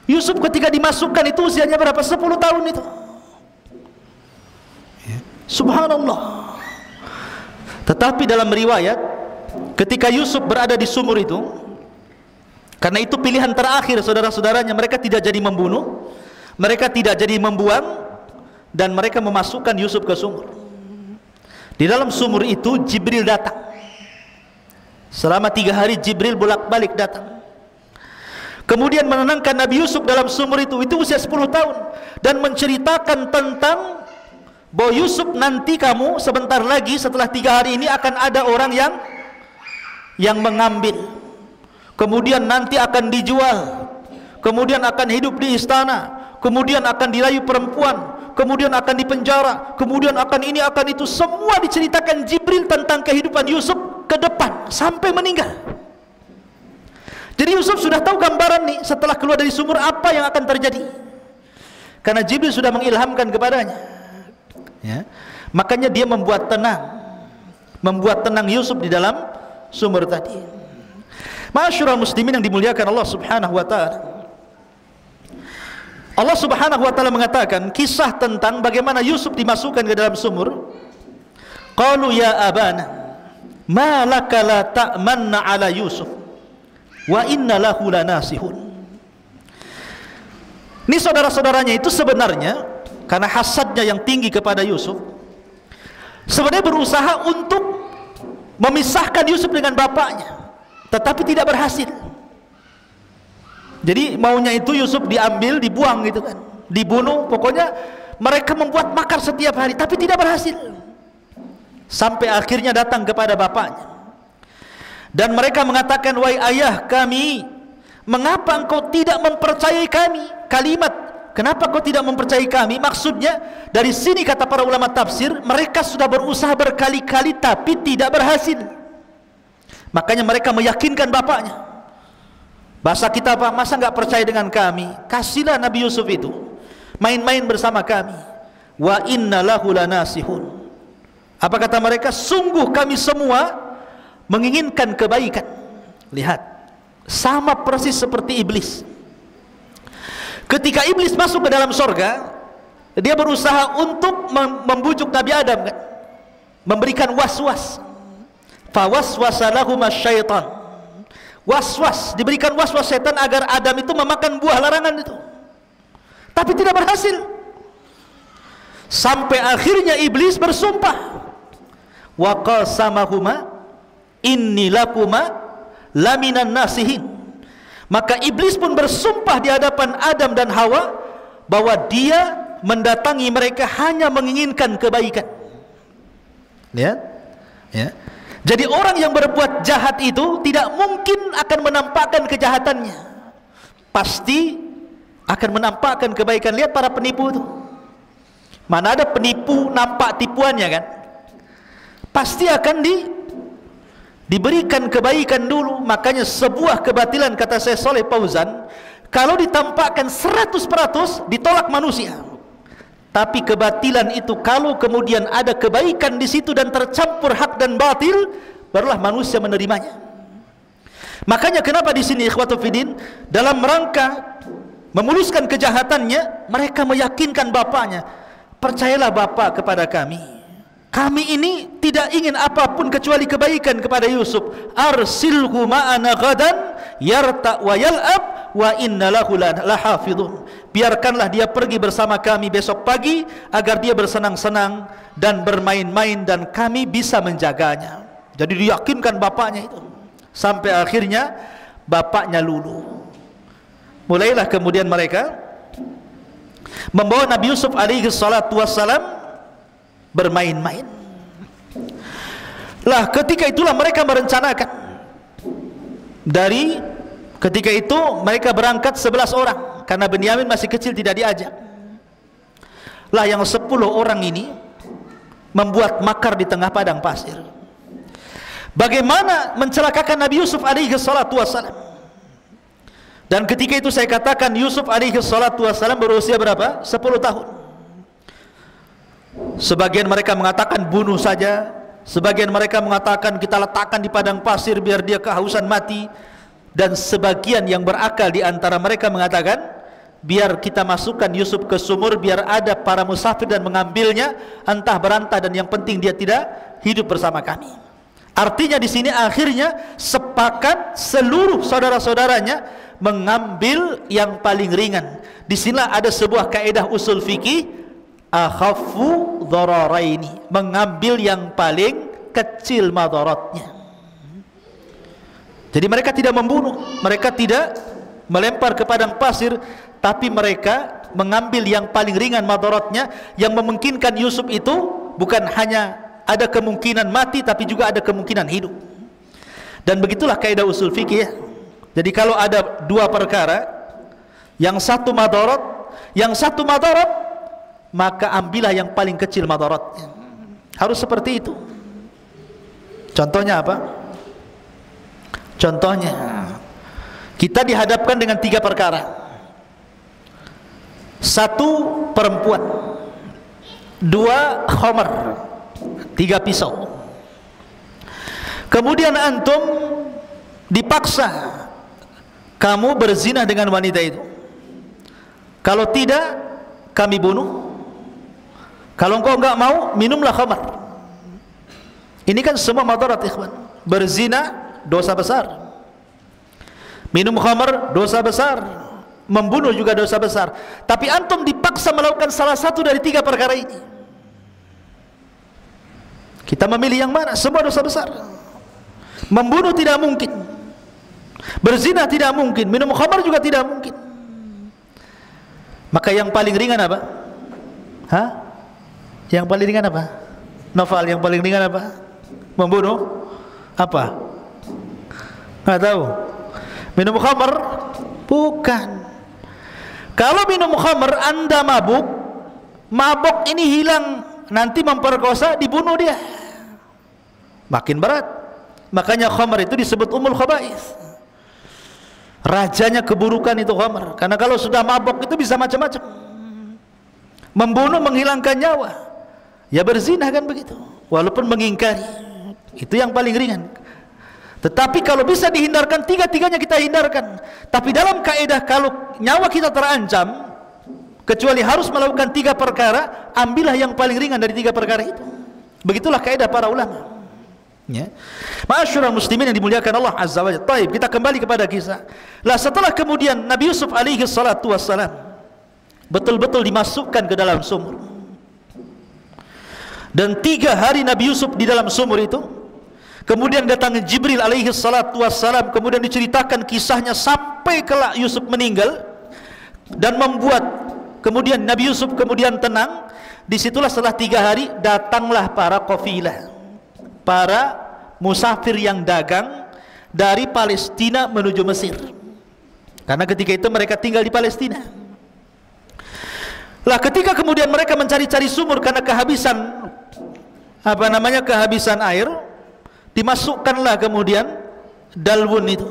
Yusuf ketika dimasukkan itu usianya berapa? 10 tahun itu. Subhanallah. Tetapi dalam riwayat ketika Yusuf berada di sumur itu, karena itu pilihan terakhir saudara-saudaranya, mereka tidak jadi membunuh, mereka tidak jadi membuang, dan mereka memasukkan Yusuf ke sumur. Di dalam sumur itu Jibril datang. Selama 3 hari Jibril bolak-balik datang, kemudian menenangkan Nabi Yusuf dalam sumur itu usia 10 tahun, dan menceritakan tentang bahwa Yusuf, nanti kamu sebentar lagi setelah 3 hari ini akan ada orang yang mengambil, kemudian nanti akan dijual, kemudian akan hidup di istana, kemudian akan dirayu perempuan, kemudian akan dipenjara, kemudian akan ini akan itu. Semua diceritakan Jibril tentang kehidupan Yusuf ke depan sampai meninggal. Jadi Yusuf sudah tahu gambaran nih setelah keluar dari sumur apa yang akan terjadi, karena Jibril sudah mengilhamkan kepadanya, ya. Makanya dia membuat tenang Yusuf di dalam sumur tadi. Ma'asyiral muslimin yang dimuliakan Allah Subhanahu wa taala, Allah Subhanahu wa taala mengatakan kisah tentang bagaimana Yusuf dimasukkan ke dalam sumur. Qalu ya abana ma laka la ta'manna ala Yusuf wa inna lahu lanasihun. Ini saudara-saudaranya itu sebenarnya karena hasadnya yang tinggi kepada Yusuf, sebenarnya berusaha untuk memisahkan Yusuf dengan bapaknya, tetapi tidak berhasil. Jadi maunya itu Yusuf diambil, dibuang gitu kan, dibunuh, pokoknya mereka membuat makar setiap hari, tapi tidak berhasil. Sampai akhirnya datang kepada bapaknya, dan mereka mengatakan, wahai ayah kami, mengapa engkau tidak mempercayai kami? Kalimat kenapa kau tidak mempercayai kami, maksudnya dari sini kata para ulama tafsir, mereka sudah berusaha berkali-kali tapi tidak berhasil. Makanya mereka meyakinkan bapaknya. Bahasa kita apa? Masa nggak percaya dengan kami? Kasihlah Nabi Yusuf itu main-main bersama kami. Wa inna lahu lanasihun. Apa kata mereka? Sungguh kami semua menginginkan kebaikan. Lihat, sama persis seperti iblis. Ketika iblis masuk ke dalam sorga, dia berusaha untuk membujuk Nabi Adam kan? Memberikan was-was. Fawaswasa lahuma syaitan. Was-was, diberikan was-was setan agar Adam itu memakan buah larangan itu, tapi tidak berhasil. Sampai akhirnya iblis bersumpah, wa qasamahuma inni lakuma laminan nasihin. Maka iblis pun bersumpah di hadapan Adam dan Hawa bahwa dia mendatangi mereka hanya menginginkan kebaikan. Lihat, ya. Jadi orang yang berbuat jahat itu tidak mungkin akan menampakkan kejahatannya, pasti akan menampakkan kebaikan. Lihat para penipu itu, mana ada penipu nampak tipuannya kan? Pasti akan diberikan kebaikan dulu. Makanya sebuah kebatilan, kata Syekh Shalih Fauzan, kalau ditampakkan 100% ditolak manusia. Tapi kebatilan itu kalau kemudian ada kebaikan di situ dan tercampur hak dan batil, barulah manusia menerimanya. Makanya kenapa di sini ikhwatul fiddin, dalam rangka memuluskan kejahatannya, mereka meyakinkan bapaknya, percayalah bapak kepada kami. Kami ini tidak ingin apapun kecuali kebaikan kepada Yusuf. Arsilhu ma'ana ghadan yarta wa yal'ab wa inna lahu lahafidhun. Biarkanlah dia pergi bersama kami besok pagi agar dia bersenang-senang dan bermain-main dan kami bisa menjaganya. Jadi diyakinkan bapaknya itu. Sampai akhirnya bapaknya luluh. Mulailah kemudian mereka membawa Nabi Yusuf alaihi salatu wassalam bermain-main. Lah ketika itulah mereka merencanakan. Dari ketika itu mereka berangkat 11 orang, karena Benyamin masih kecil tidak diajak. Lah yang 10 orang ini membuat makar di tengah padang pasir. Bagaimana mencelakakan Nabi Yusuf alaihi salatu wassalam. Dan ketika itu saya katakan Yusuf alaihi salatu wassalam berusia berapa? 10 tahun. Sebagian mereka mengatakan bunuh saja, sebagian mereka mengatakan kita letakkan di padang pasir biar dia kehausan mati, dan sebagian yang berakal di antara mereka mengatakan biar kita masukkan Yusuf ke sumur biar ada para musafir dan mengambilnya entah berantah, dan yang penting dia tidak hidup bersama kami. Artinya di sini akhirnya sepakat seluruh saudara-saudaranya mengambil yang paling ringan. Di sinilah ada sebuah kaidah usul fikih, akhaffu dhararaini, mengambil yang paling kecil madaratnya. Jadi mereka tidak membunuh, mereka tidak melempar ke padang pasir, tapi mereka mengambil yang paling ringan madaratnya, yang memungkinkan Yusuf itu bukan hanya ada kemungkinan mati, tapi juga ada kemungkinan hidup. Dan begitulah kaidah usul fikih ya. Jadi kalau ada dua perkara, yang satu madarat, maka ambillah yang paling kecil madaratnya. Harus seperti itu. Contohnya apa? Contohnya, kita dihadapkan dengan tiga perkara. Satu, perempuan. Dua, khamar. Tiga, pisau. Kemudian antum dipaksa kamu berzina dengan wanita itu. Kalau tidak, kami bunuh. Kalau engkau enggak mau, minumlah khamar. Ini kan semua madarat, ikhwan. Berzina dosa besar, minum khamar dosa besar, membunuh juga dosa besar. Tapi antum dipaksa melakukan salah satu dari tiga perkara ini. Kita memilih yang mana? Semua dosa besar. Membunuh tidak mungkin, berzina tidak mungkin, minum khamar juga tidak mungkin. Maka yang paling ringan apa? Hah? Yang paling ringan apa? Novel, yang paling ringan apa? Membunuh? Apa? Nggak tahu. Minum khamar? Bukan. Kalau minum khamar Anda mabuk, mabuk ini hilang, nanti memperkosa, dibunuh dia, makin berat. Makanya khamar itu disebut umul khaba'is, rajanya keburukan itu khamar. Karena kalau sudah mabuk itu bisa macam-macam, membunuh, menghilangkan nyawa, ya berzina kan begitu, walaupun mengingkari. Itu yang paling ringan. Tetapi kalau bisa dihindarkan, tiga-tiganya kita hindarkan. Tapi dalam kaidah kalau nyawa kita terancam, kecuali harus melakukan tiga perkara, ambillah yang paling ringan dari tiga perkara itu. Begitulah kaidah para ulama. Ya. Ma'asyiral muslimin yang dimuliakan Allah Azza wa Jalla. Baik, kita kembali kepada kisah. Lah setelah kemudian Nabi Yusuf alaihi salatu wassalam betul-betul dimasukkan ke dalam sumur. Dan 3 hari Nabi Yusuf di dalam sumur itu. Kemudian datang Jibril alaihi salatu wassalam, kemudian diceritakan kisahnya sampai kelak Yusuf meninggal, dan membuat kemudian Nabi Yusuf kemudian tenang. Disitulah setelah 3 hari datanglah para qafilah, para musafir yang dagang dari Palestina menuju Mesir. Karena ketika itu mereka tinggal di Palestina. Lah ketika kemudian mereka mencari-cari sumur karena kehabisan kehabisan air, dimasukkanlah kemudian dalwun itu.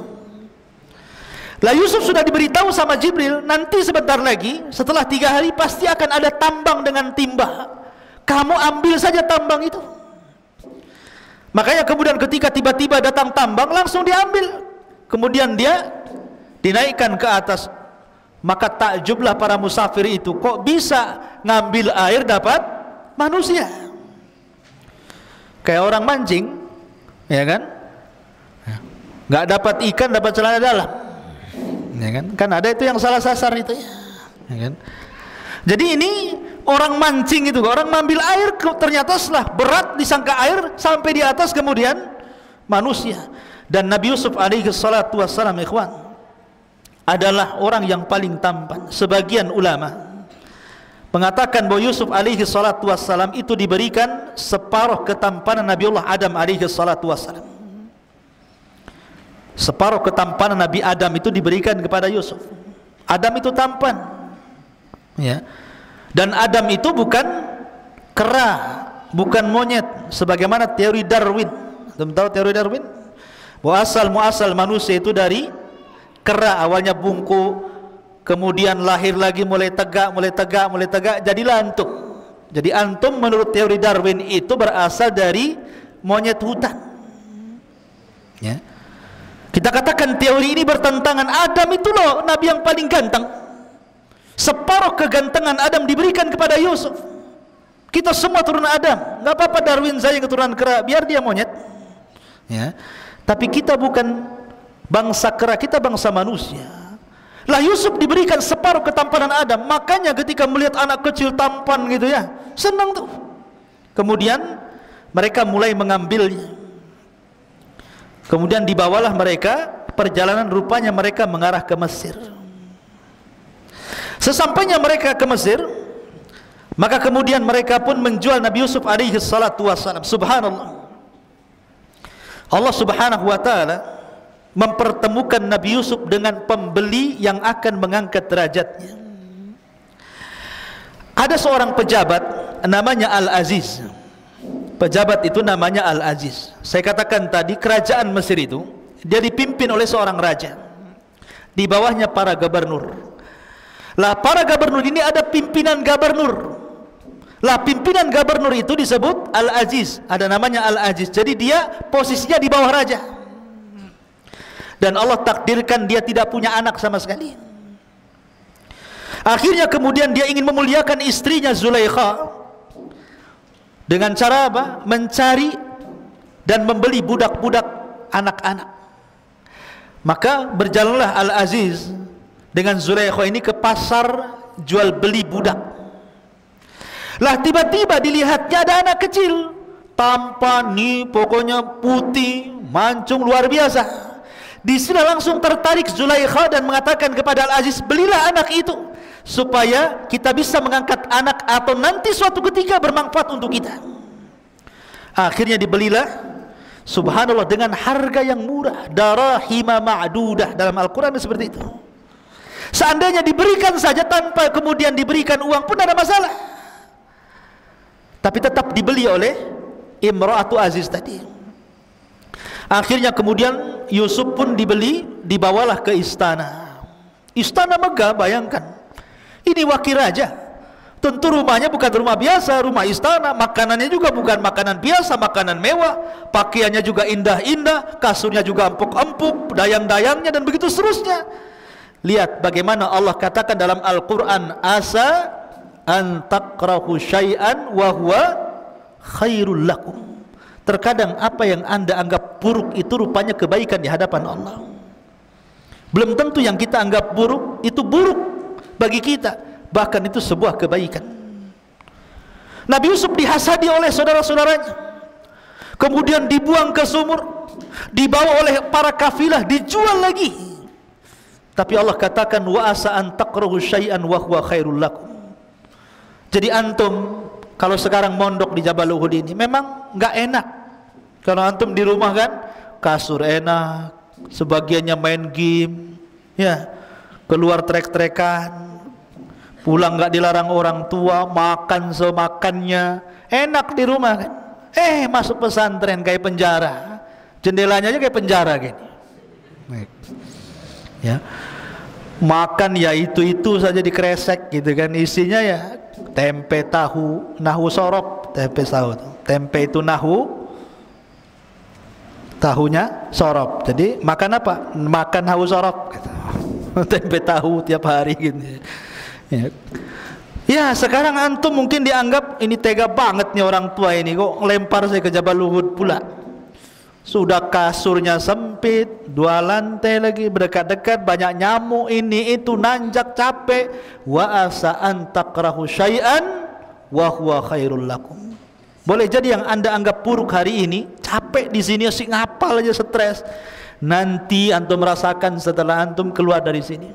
Lah Yusuf sudah diberitahu sama Jibril, nanti sebentar lagi setelah 3 hari pasti akan ada tambang dengan timba. Kamu ambil saja tambang itu. Makanya kemudian ketika tiba-tiba datang tambang, langsung diambil. Kemudian dia dinaikkan ke atas. Maka takjublah para musafir itu, kok bisa ngambil air dapat manusia? Kayak orang mancing, ya kan? Nggak dapat ikan, dapat celana dalam, ya kan? Kan ada itu yang salah sasar itu, ya kan? Jadi ini orang mancing itu, orang mengambil air, ternyata setelah berat disangka air sampai di atas kemudian manusia. Dan Nabi Yusuf alaihi salatu wassalam, ikhwan, adalah orang yang paling tampan. Sebagian ulama mengatakan bahwa Yusuf alaihi salatu wassalam itu diberikan separuh ketampanan Nabiullah Adam alaihi salatu wassalam. Separuh ketampanan Nabi Adam itu diberikan kepada Yusuf. Adam itu tampan, ya. Dan Adam itu bukan kera, bukan monyet, sebagaimana teori Darwin. Kamu tahu teori Darwin? Bahwa asal-muasal manusia itu dari kera, awalnya bungkuk, kemudian lahir lagi mulai tegak, jadilah antum. Jadi antum menurut teori Darwin itu berasal dari monyet hutan, ya. Kita katakan teori ini bertentangan. Adam itu loh nabi yang paling ganteng. Separuh kegantengan Adam diberikan kepada Yusuf. Kita semua turunan Adam. Nggak apa-apa Darwin saya keturunan kera, biar dia monyet. ya. Tapi kita bukan bangsa kera, kita bangsa manusia. Lah Yusuf diberikan separuh ketampanan Adam, makanya ketika melihat anak kecil tampan gitu ya, senang tuh. Kemudian mereka mulai mengambilnya. Kemudian dibawalah mereka, perjalanan rupanya mereka mengarah ke Mesir. Sesampainya mereka ke Mesir, maka kemudian mereka pun menjual Nabi Yusuf alaihi salatu wassalam. Subhanallah, Allah subhanahu wa ta'ala mempertemukan Nabi Yusuf dengan pembeli yang akan mengangkat derajatnya. Ada seorang pejabat namanya Al-Aziz. Pejabat itu namanya Al-Aziz. Saya katakan tadi, kerajaan Mesir itu dia dipimpin oleh seorang raja, di bawahnya para gubernur. Lah para gubernur ini ada pimpinan gubernur. Lah pimpinan gubernur itu disebut Al-Aziz, ada namanya Al-Aziz. Jadi dia posisinya di bawah raja. Dan Allah takdirkan dia tidak punya anak sama sekali. Akhirnya kemudian dia ingin memuliakan istrinya Zulaikha dengan cara apa? Mencari dan membeli budak-budak anak-anak. Maka berjalanlah Al-Aziz dengan Zulaikha ini ke pasar jual beli budak. Lah tiba-tiba dilihatnya ada anak kecil, tampan nih, pokoknya putih, mancung luar biasa. Di sini langsung tertarik Zulaikha dan mengatakan kepada Al-Aziz, belilah anak itu supaya kita bisa mengangkat anak atau nanti suatu ketika bermanfaat untuk kita. Akhirnya dibelilah, subhanallah, dengan harga yang murah, darahima ma'dudah, dalam Al-Quran seperti itu. Seandainya diberikan saja tanpa kemudian diberikan uang pun ada masalah, tapi tetap dibeli oleh Imra'atu Aziz tadi. Akhirnya kemudian Yusuf pun dibeli, dibawalah ke istana. Istana megah, bayangkan. Ini wakil raja. Tentu rumahnya bukan rumah biasa, rumah istana. Makanannya juga bukan makanan biasa, makanan mewah. Pakaiannya juga indah-indah, kasurnya juga empuk-empuk, dayang-dayangnya dan begitu seterusnya. Lihat bagaimana Allah katakan dalam Al-Quran, asa an takrahu syai'an wa huwa khairul lakum. Terkadang apa yang anda anggap buruk itu rupanya kebaikan di hadapan Allah. Belum tentu yang kita anggap buruk itu buruk bagi kita, bahkan itu sebuah kebaikan. Nabi Yusuf dihasadi oleh saudara-saudaranya, kemudian dibuang ke sumur, dibawa oleh para kafilah, dijual lagi. Tapi Allah katakan, wa asa an takrahu syai'an wa huwa khairul lakum. Jadi antum kalau sekarang mondok di Jabal Uhud ini memang nggak enak. Kalau antum di rumah kan kasur enak, sebagiannya main game, ya, keluar trek-trekan, pulang nggak dilarang orang tua, makan semakannya, enak di rumah kan. Masuk pesantren kayak penjara, jendelanya aja kayak penjara gini. Ya, makan ya itu saja dikresek gitu kan, isinya ya tempe tahu, nahu sorop, tempe tahu, tempe itu nahu, tahunya sorop. Jadi makan apa? Makan nahu sorop gitu. Tempe tahu tiap hari gitu. Ya sekarang antum mungkin dianggap ini tega banget nih orang tua ini, kok lempar saya ke Jabal Uhud pula. Sudah kasurnya sempit, 2 lantai lagi, berdekat-dekat, banyak nyamuk, ini itu, nanjak, capek. Wa asa an takrahu syai'an wa huwa khairul lakum. Boleh jadi yang anda anggap buruk hari ini, capek di sini, asik ngapal aja, stres. Nanti antum merasakan setelah antum keluar dari sini,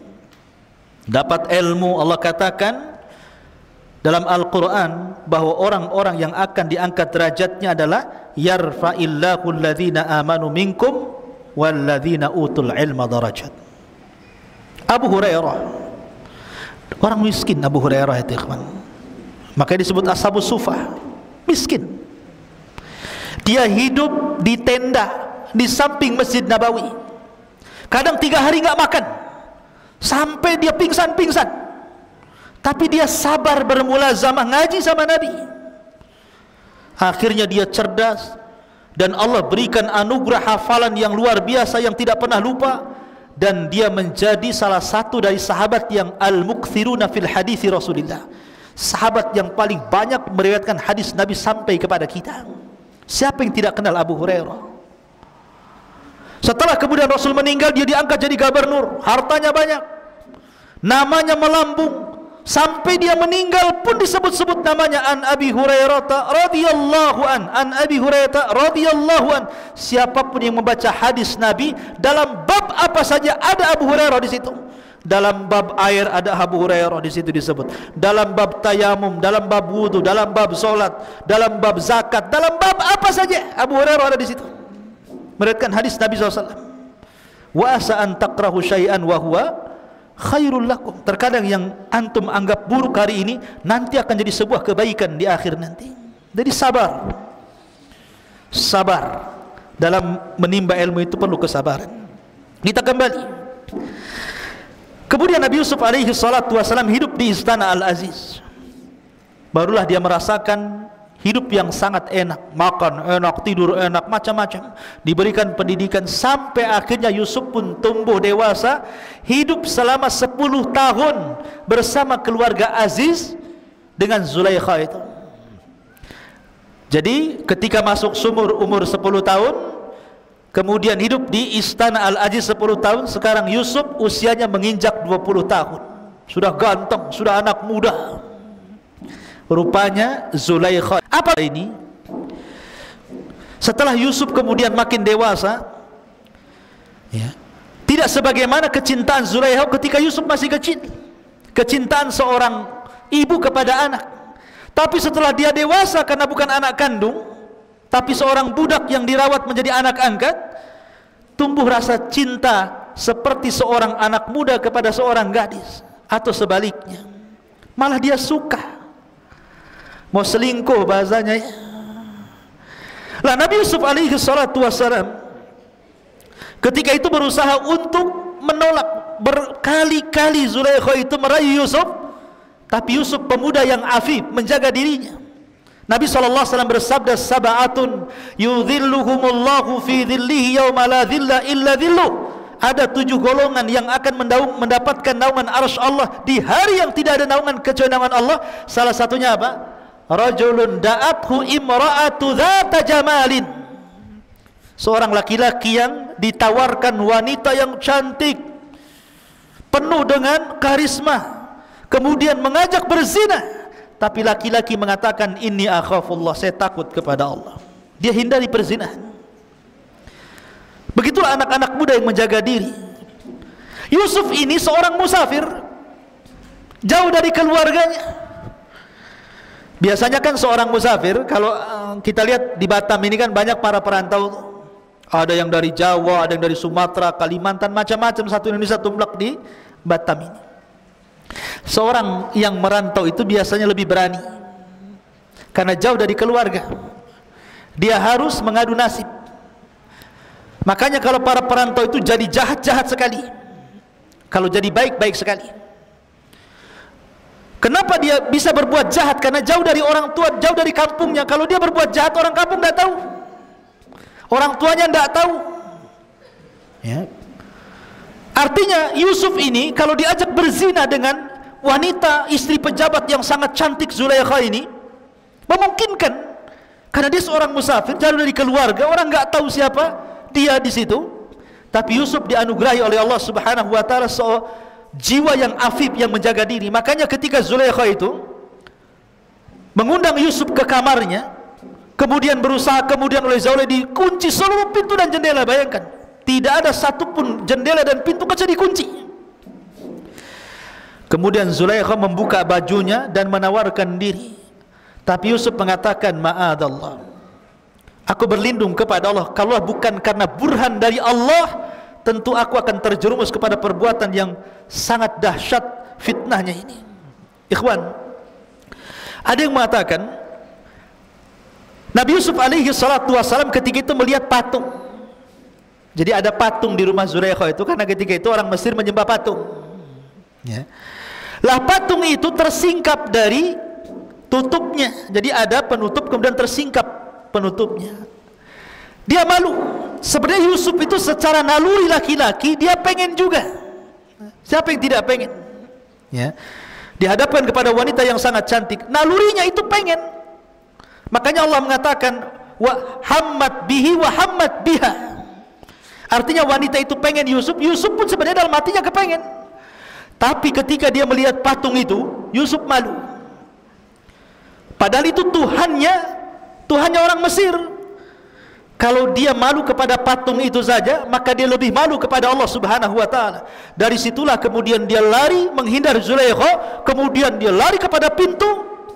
dapat ilmu. Allah katakan dalam Al-Quran bahwa orang-orang yang akan diangkat derajatnya adalah yarfa'illahu alladhina amanu minkum walladhina utul ilma darajat. Abu Hurairah, orang miskin Abu Hurairah itu, ikhwan. Makanya disebut ashabus sufah, miskin. Dia hidup di tenda di samping Masjid Nabawi. Kadang 3 hari nggak makan, sampai dia pingsan-pingsan. Tapi dia sabar bermulazamah ngaji sama Nabi. Akhirnya dia cerdas dan Allah berikan anugerah hafalan yang luar biasa yang tidak pernah lupa, dan dia menjadi salah satu dari sahabat yang al-mukthiruna fil hadithi Rasulillah, sahabat yang paling banyak meriwayatkan hadis Nabi sampai kepada kita. Siapa yang tidak kenal Abu Hurairah? Setelah kemudian Rasul meninggal, dia diangkat jadi gubernur, hartanya banyak, namanya melambung, sampai dia meninggal pun disebut-sebut namanya an Abi Hurairah radhiyallahu an Abi Hurairah radhiyallahu an. Siapapun yang membaca hadis Nabi dalam bab apa saja ada Abu Hurairah di situ. Dalam bab air ada Abu Hurairah di situ disebut. Dalam bab tayamum, dalam bab wudu, dalam bab solat, dalam bab zakat, dalam bab apa saja Abu Hurairah ada di situ. Meriwayatkan hadis Nabi SAW. Wa asa an takrahu syai'an wa huwa khairul lakum. Terkadang yang antum anggap buruk hari ini nanti akan jadi sebuah kebaikan di akhir nanti. Jadi sabar. Sabar dalam menimba ilmu itu perlu kesabaran. Kita kembali. Kemudian Nabi Yusuf alaihi salatu wasalam hidup di istana Al-Aziz. Barulah dia merasakan hidup yang sangat enak, makan enak, tidur enak, macam-macam, diberikan pendidikan, sampai akhirnya Yusuf pun tumbuh dewasa, hidup selama 10 tahun bersama keluarga Aziz dengan Zulaikha itu. Jadi ketika masuk sumur umur 10 tahun, kemudian hidup di istana Al-Aziz 10 tahun, sekarang Yusuf usianya menginjak 20 tahun, sudah ganteng, sudah anak muda. Rupanya Zulaikha. Apa ini? Setelah Yusuf kemudian makin dewasa, ya, tidak sebagaimana kecintaan Zulaikha ketika Yusuf masih kecil, kecintaan seorang ibu kepada anak. Tapi setelah dia dewasa, karena bukan anak kandung, tapi seorang budak yang dirawat menjadi anak angkat, tumbuh rasa cinta seperti seorang anak muda kepada seorang gadis, atau sebaliknya, malah dia suka, mau selingkuh bahasanya ya. Lah Nabi Yusuf alaihi salatu wassalam ketika itu berusaha untuk menolak, berkali-kali Zulaikha itu merayu Yusuf, tapi Yusuf pemuda yang afif, menjaga dirinya. Nabi SAW bersabda, sab'atun yudhilluhumullahu fi dhillihi yawma la dhilla illa dhilluh. Ada 7 golongan yang akan mendapatkan naungan arsy Allah di hari yang tidak ada naungan kecuali naungan Allah. Salah satunya apa? Rajulun da'athu imra'atu dhata jamalin. Seorang laki-laki yang ditawarkan wanita yang cantik, penuh dengan karisma, kemudian mengajak berzina, tapi laki-laki mengatakan inni akhafullah, saya takut kepada Allah. Dia hindari perzinahan. Begitulah anak-anak muda yang menjaga diri. Yusuf ini seorang musafir, jauh dari keluarganya. Biasanya kan seorang musafir, kalau kita lihat di Batam ini kan banyak para perantau. Ada yang dari Jawa, ada yang dari Sumatera, Kalimantan, macam-macam, satu Indonesia tumblak di Batam ini. Seorang yang merantau itu biasanya lebih berani, karena jauh dari keluarga. Dia harus mengadu nasib. Makanya kalau para perantau itu jadi jahat-jahat sekali, kalau jadi baik-baik sekali. Kenapa dia bisa berbuat jahat? Karena jauh dari orang tua, jauh dari kampungnya. Kalau dia berbuat jahat, orang kampung tidak tahu, orang tuanya tidak tahu ya. Artinya Yusuf ini kalau diajak berzina dengan wanita istri pejabat yang sangat cantik Zulaikha ini, memungkinkan, karena dia seorang musafir, jauh dari keluarga, orang nggak tahu siapa dia di situ. Tapi Yusuf dianugerahi oleh Allah Subhanahu wa taala jiwa yang afif, yang menjaga diri. Makanya ketika Zulaikha itu mengundang Yusuf ke kamarnya, kemudian berusaha, kemudian oleh Zulaikha dikunci seluruh pintu dan jendela. Bayangkan, tidak ada satupun jendela dan pintu kecuali dikunci. Kemudian Zulaikha membuka bajunya dan menawarkan diri, tapi Yusuf mengatakan, ma'adallah, aku berlindung kepada Allah, kalau bukan karena burhan dari Allah, tentu aku akan terjerumus kepada perbuatan yang sangat dahsyat fitnahnya ini. Ikhwan, ada yang mengatakan Nabi Yusuf alaihi salatu wassalam ketika itu melihat patung. Jadi ada patung di rumah Zulaikha itu, karena ketika itu orang Mesir menyembah patung ya. Lah patung itu tersingkap dari tutupnya, jadi ada penutup kemudian tersingkap penutupnya. Dia malu. Sebenarnya Yusuf itu secara naluri laki-laki, dia pengen juga. Siapa yang tidak pengen ya, dihadapkan kepada wanita yang sangat cantik, nalurinya itu pengen. Makanya Allah mengatakan wa hammat bihi wa hammat biha. Artinya wanita itu pengen Yusuf, Yusuf pun sebenarnya dalam hatinya kepengen. Tapi ketika dia melihat patung itu, Yusuf malu. Padahal itu Tuhannya orang Mesir. Kalau dia malu kepada patung itu saja, maka dia lebih malu kepada Allah Subhanahu wa ta'ala. Dari situlah kemudian dia lari menghindar Zulaikha, kemudian dia lari kepada pintu.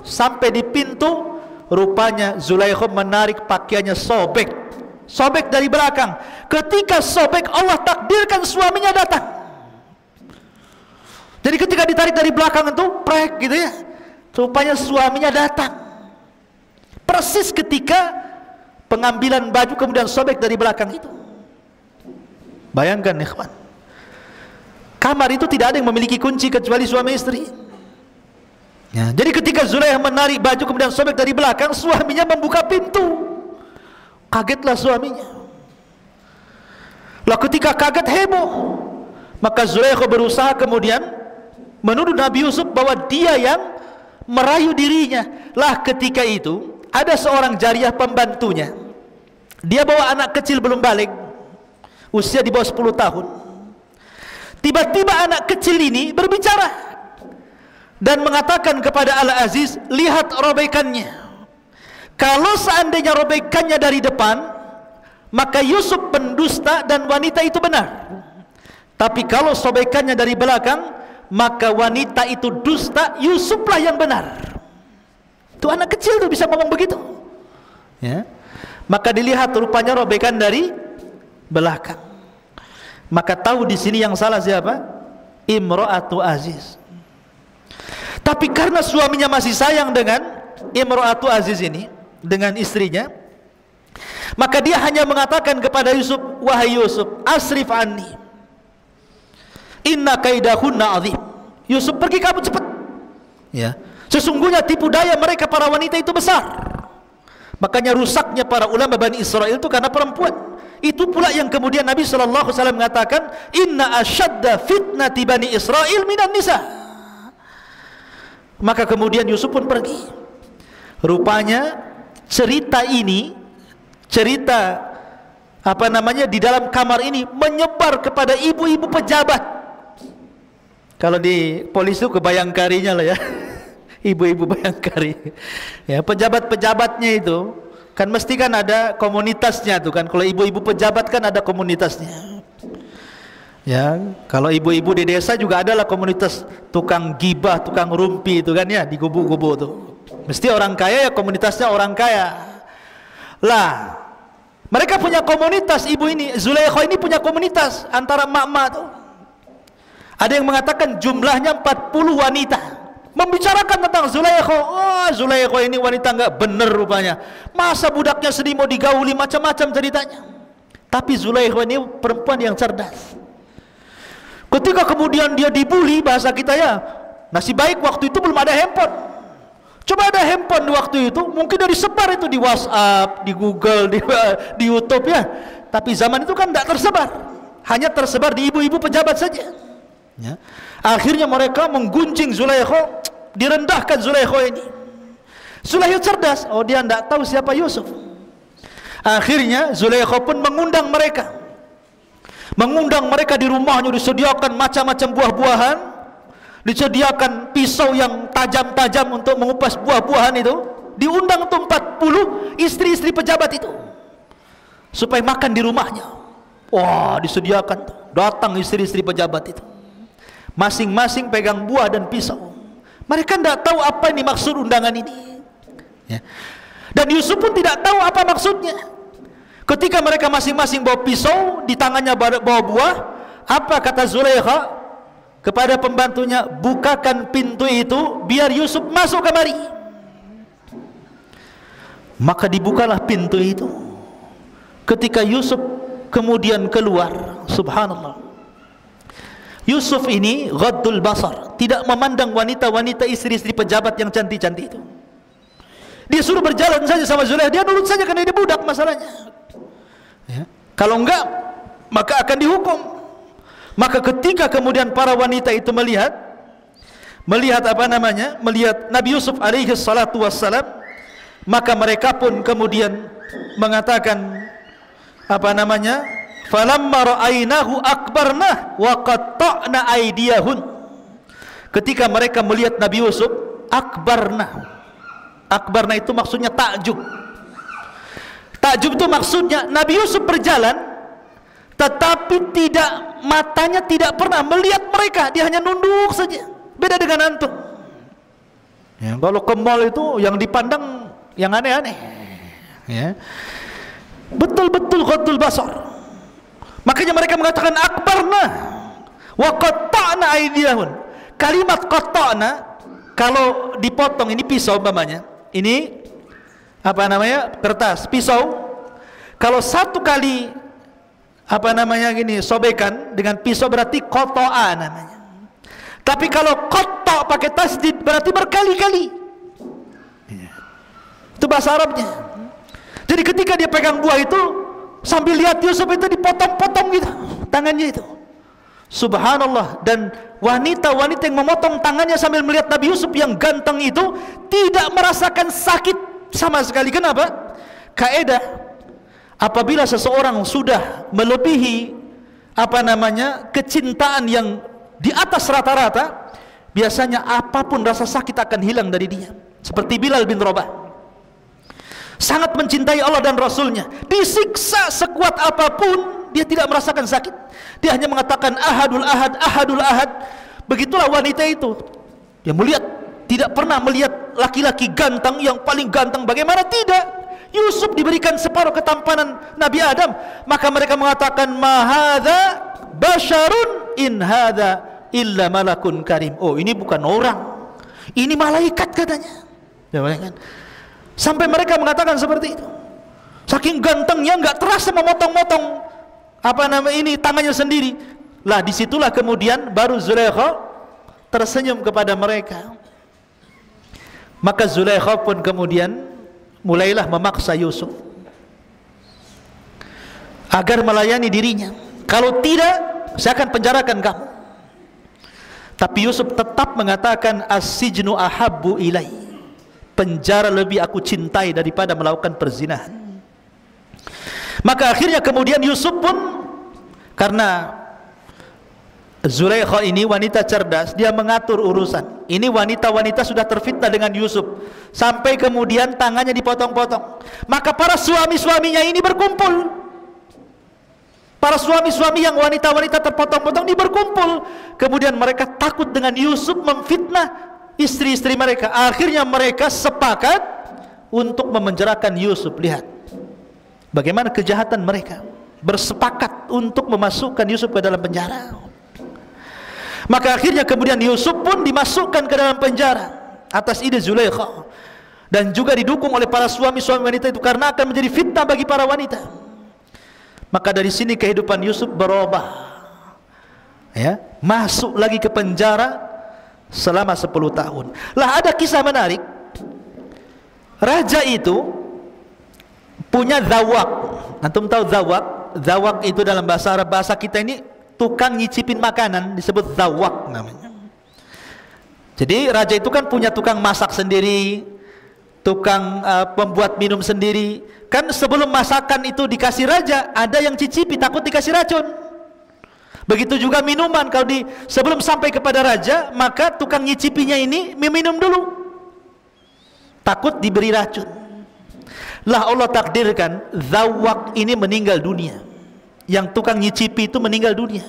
Sampai di pintu, rupanya Zulaikha menarik pakaiannya, sobek dari belakang. Ketika sobek, Allah takdirkan suaminya datang. Jadi ketika ditarik dari belakang itu prek gitu ya, rupanya suaminya datang persis ketika pengambilan baju kemudian sobek dari belakang itu. Bayangkan ikhwan, kamar itu tidak ada yang memiliki kunci kecuali suami istri ya. Jadi ketika Zulaikha menarik baju kemudian sobek dari belakang, suaminya membuka pintu. Kagetlah suaminya. Lah ketika kaget, heboh. Maka Zulaikha berusaha kemudian menuduh Nabi Yusuf bahwa dia yang merayu dirinya. Lah ketika itu ada seorang jariyah pembantunya. Dia bawa anak kecil belum balik, usia di bawah 10 tahun. Tiba-tiba anak kecil ini berbicara dan mengatakan kepada Al-Aziz, lihat robekannya. Kalau seandainya robekannya dari depan, maka Yusuf pendusta dan wanita itu benar. Tapi kalau sobekannya dari belakang, maka wanita itu dusta, Yusuflah yang benar. Itu anak kecil tuh bisa ngomong begitu ya. Maka dilihat rupanya robekan dari belakang. Maka tahu di sini yang salah siapa? Imra'atu Aziz. Tapi karena suaminya masih sayang dengan Imra'atu Aziz ini, dengan istrinya, maka dia hanya mengatakan kepada Yusuf, wahai Yusuf, asrif anni, inna kaidahunna azim. Yusuf, pergi kamu cepat ya, sesungguhnya tipu daya mereka para wanita itu besar. Makanya rusaknya para ulama Bani Israel itu karena perempuan. Itu pula yang kemudian Nabi SAW mengatakan, inna asyadda fitnati Bani Israel minan nisa. Maka kemudian Yusuf pun pergi. Rupanya cerita ini, cerita di dalam kamar ini menyebar kepada ibu-ibu pejabat. Kalau di polisi itu kebayangkarinya lah ya, ibu-ibu bayangkari ya, pejabat-pejabatnya itu kan mesti kan ada komunitasnya tuh kan. Kalau ibu-ibu pejabat kan ada komunitasnya ya. Kalau ibu-ibu di desa juga adalah komunitas tukang gibah, tukang rumpi itu kan ya, di gubuk-gubuk tuh. Mesti orang kaya ya komunitasnya orang kaya lah. Mereka punya komunitas, ibu ini Zulaikha ini punya komunitas antara emak-emak tuh. Ada yang mengatakan jumlahnya 40 wanita membicarakan tentang Zulaikha. Oh, Zulaikha ini wanita enggak bener rupanya. Masa budaknya sedih mau digauli, macam-macam ceritanya. Tapi Zulaikha ini perempuan yang cerdas. Ketika kemudian dia dibully, bahasa kita ya, nasib baik waktu itu belum ada handphone. Coba ada handphone di waktu itu, mungkin dari sebar itu di WhatsApp, di Google, di YouTube ya. Tapi zaman itu kan tidak tersebar, hanya tersebar di ibu-ibu pejabat saja ya. Akhirnya mereka menggunjing Zulaikha, direndahkan Zulaikha ini. Zulaikha cerdas, oh dia tidak tahu siapa Yusuf. Akhirnya Zulaikha pun mengundang mereka di rumahnya, disediakan macam-macam buah-buahan, disediakan pisau yang tajam-tajam untuk mengupas buah-buahan itu. Diundang untuk 40 istri-istri pejabat itu supaya makan di rumahnya. Wah, disediakan tuh. Datang istri-istri pejabat itu, masing-masing pegang buah dan pisau. Mereka tidak tahu apa ini maksud undangan ini ya. Dan Yusuf pun tidak tahu apa maksudnya. Ketika mereka masing-masing bawa pisau, di tangannya bawa buah, apa kata Zulaikha kepada pembantunya? Bukakan pintu itu biar Yusuf masuk kemari. Maka dibukalah pintu itu. Ketika Yusuf kemudian keluar, subhanallah, Yusuf ini ghaddul basar, tidak memandang wanita-wanita istri-istri pejabat yang cantik-cantik itu. Dia suruh berjalan saja sama Zulaikha, dia nurut saja karena dia budak masalahnya ya. Kalau enggak maka akan dihukum. Maka ketika kemudian para wanita itu melihat Nabi Yusuf alaihi salatu wassalam, maka mereka pun kemudian mengatakan falamma ra'ainahu akbarna wa qatta'na aydiyahun. Ketika mereka melihat Nabi Yusuf, akbarna. Akbarna itu maksudnya takjub. Takjub itu maksudnya Nabi Yusuf berjalan, tetapi matanya tidak pernah melihat mereka, dia hanya nunduk saja. Beda dengan antum. Ya, kalau ke mall itu yang dipandang yang aneh-aneh. Ya. Betul-betul ghaddul basar. Makanya mereka mengatakan akbarna wa qatta'na aydiyahun. Kalimat qatta'na kalau dipotong, ini pisau umpamanya. Ini apa namanya? Kertas, pisau. Kalau satu kali apa namanya gini sobekan dengan pisau berarti qata'a namanya. Tapi kalau qatta' pakai tasdid berarti berkali-kali. Itu bahasa Arabnya. Jadi ketika dia pegang buah itu sambil lihat Yusuf itu dipotong-potong gitu tangannya itu. Subhanallah. Dan wanita-wanita yang memotong tangannya sambil melihat Nabi Yusuf yang ganteng itu tidak merasakan sakit sama sekali. Kenapa? Kaidah, apabila seseorang sudah melebihi apa namanya kecintaan yang di atas rata-rata, biasanya apapun rasa sakit akan hilang dari dia. Seperti Bilal bin Rabah, sangat mencintai Allah dan Rasulnya, disiksa sekuat apapun dia tidak merasakan sakit. Dia hanya mengatakan ahadul ahad, ahadul ahad. Begitulah wanita itu. Dia melihat, tidak pernah melihat laki-laki ganteng yang paling ganteng. Bagaimana tidak? Yusuf diberikan separuh ketampanan Nabi Adam. Maka mereka mengatakan mahadha basyarun in hadha illa malakun karim. Oh, ini bukan orang, ini malaikat katanya. Sampai mereka mengatakan seperti itu. Saking gantengnya nggak terasa memotong-motong apa nama ini tangannya sendiri. Lah disitulah kemudian baru Zulaikha tersenyum kepada mereka. Maka Zulaikha pun kemudian mulailah memaksa Yusuf agar melayani dirinya. Kalau tidak, saya akan penjarakan kamu. Tapi Yusuf tetap mengatakan as-sijnu ahabbu ilai. Penjara lebih aku cintai daripada melakukan perzinahan. Maka akhirnya kemudian Yusuf pun, karena Zulaikha ini wanita cerdas, dia mengatur urusan. Ini wanita-wanita sudah terfitnah dengan Yusuf sampai kemudian tangannya dipotong-potong. Maka para suami-suaminya ini berkumpul. Para suami-suami yang wanita-wanita terpotong-potong ini berkumpul. Kemudian mereka takut dengan Yusuf memfitnah istri-istri mereka. Akhirnya mereka sepakat untuk memenjarakan Yusuf. Lihat bagaimana kejahatan mereka. Bersepakat untuk memasukkan Yusuf ke dalam penjara. Maka akhirnya kemudian Yusuf pun dimasukkan ke dalam penjara atas ide Zulaikha, dan juga didukung oleh para suami-suami wanita itu, karena akan menjadi fitnah bagi para wanita. Maka dari sini kehidupan Yusuf berubah, ya, masuk lagi ke penjara selama 10 tahun. Lah ada kisah menarik. Raja itu punya zawak. Antum tahu zawak? Zawak itu dalam bahasa Arab, bahasa kita ini tukang nyicipin makanan, disebut zawak namanya. Jadi raja itu kan punya tukang masak sendiri, tukang pembuat minum sendiri. Kan sebelum masakan itu dikasih raja, ada yang cicipi, takut dikasih racun. Begitu juga minuman, kalau sebelum sampai kepada raja, maka tukang nyicipinya ini minum dulu, takut diberi racun. Lah Allah takdirkan zawak ini meninggal dunia. Yang tukang nyicipi itu meninggal dunia.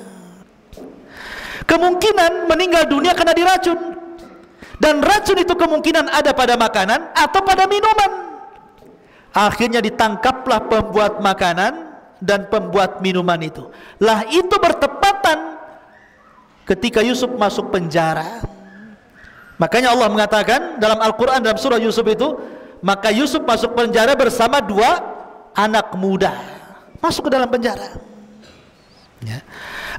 Kemungkinan meninggal dunia karena diracun. Dan racun itu kemungkinan ada pada makanan atau pada minuman. Akhirnya ditangkaplah pembuat makanan dan pembuat minuman itu. Lah itu bertepatan ketika Yusuf masuk penjara. Makanya Allah mengatakan dalam Al-Quran, dalam surah Yusuf itu, maka Yusuf masuk penjara bersama 2 anak muda. Masuk ke dalam penjara, ya.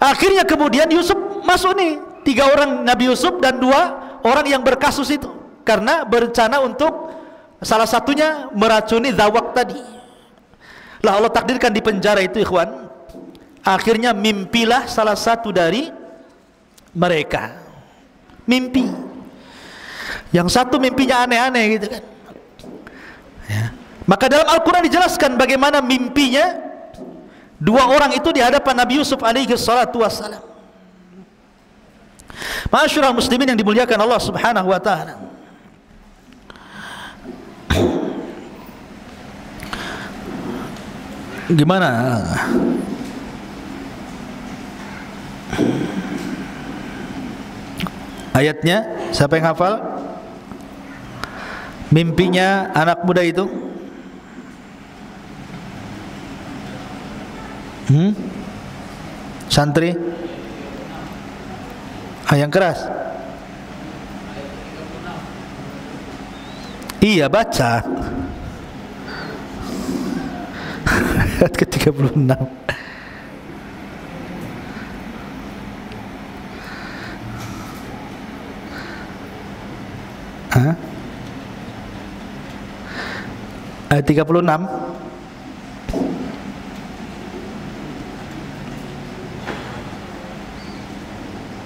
Akhirnya kemudian Yusuf masuk nih, 3 orang Nabi Yusuf dan 2 orang yang berkasus itu, karena berencana untuk salah satunya meracuni zawak tadi. Lah Allah takdirkan di penjara itu, ikhwan, akhirnya mimpilah salah satu dari mereka. Mimpi. Yang satu mimpinya aneh-aneh gitu kan, ya. Maka dalam Al-Quran dijelaskan bagaimana mimpinya Dua orang itu di hadapan Nabi Yusuf alaihi salatu wassalam. Ma'asyiral muslimin yang dimuliakan Allah Subhanahu wa taala. Gimana? Ayatnya siapa yang hafal? Mimpinya anak muda itu? Santri? Yang keras. Iya, baca. Ayat ke-36. Ayat 36.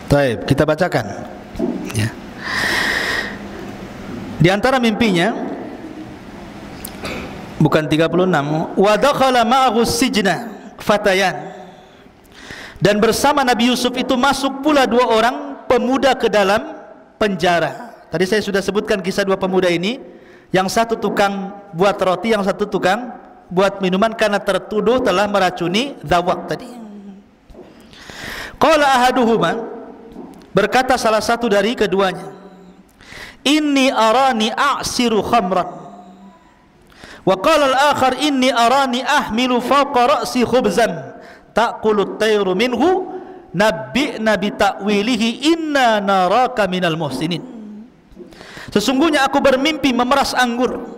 Baik, kita bacakan ya. Di antara mimpinya bukan 36, wa dakhala ma'ahu sijna fatayan, dan bersama Nabi Yusuf itu masuk pula dua orang pemuda ke dalam penjara. Tadi saya sudah sebutkan kisah dua pemuda ini, yang satu tukang buat roti, yang satu tukang buat minuman karena tertuduh telah meracuni zawak tadi. Qala ahaduhuma, berkata salah satu dari keduanya, inni arani a'siru khamran, wa qala al-akhar inni arani ahmilu fawqa ra'si khubzan ta'kulu at-tayru minhu nabbi'na bi ta'wilihi inna naraka minal muhsinin. Sesungguhnya aku bermimpi memeras anggur,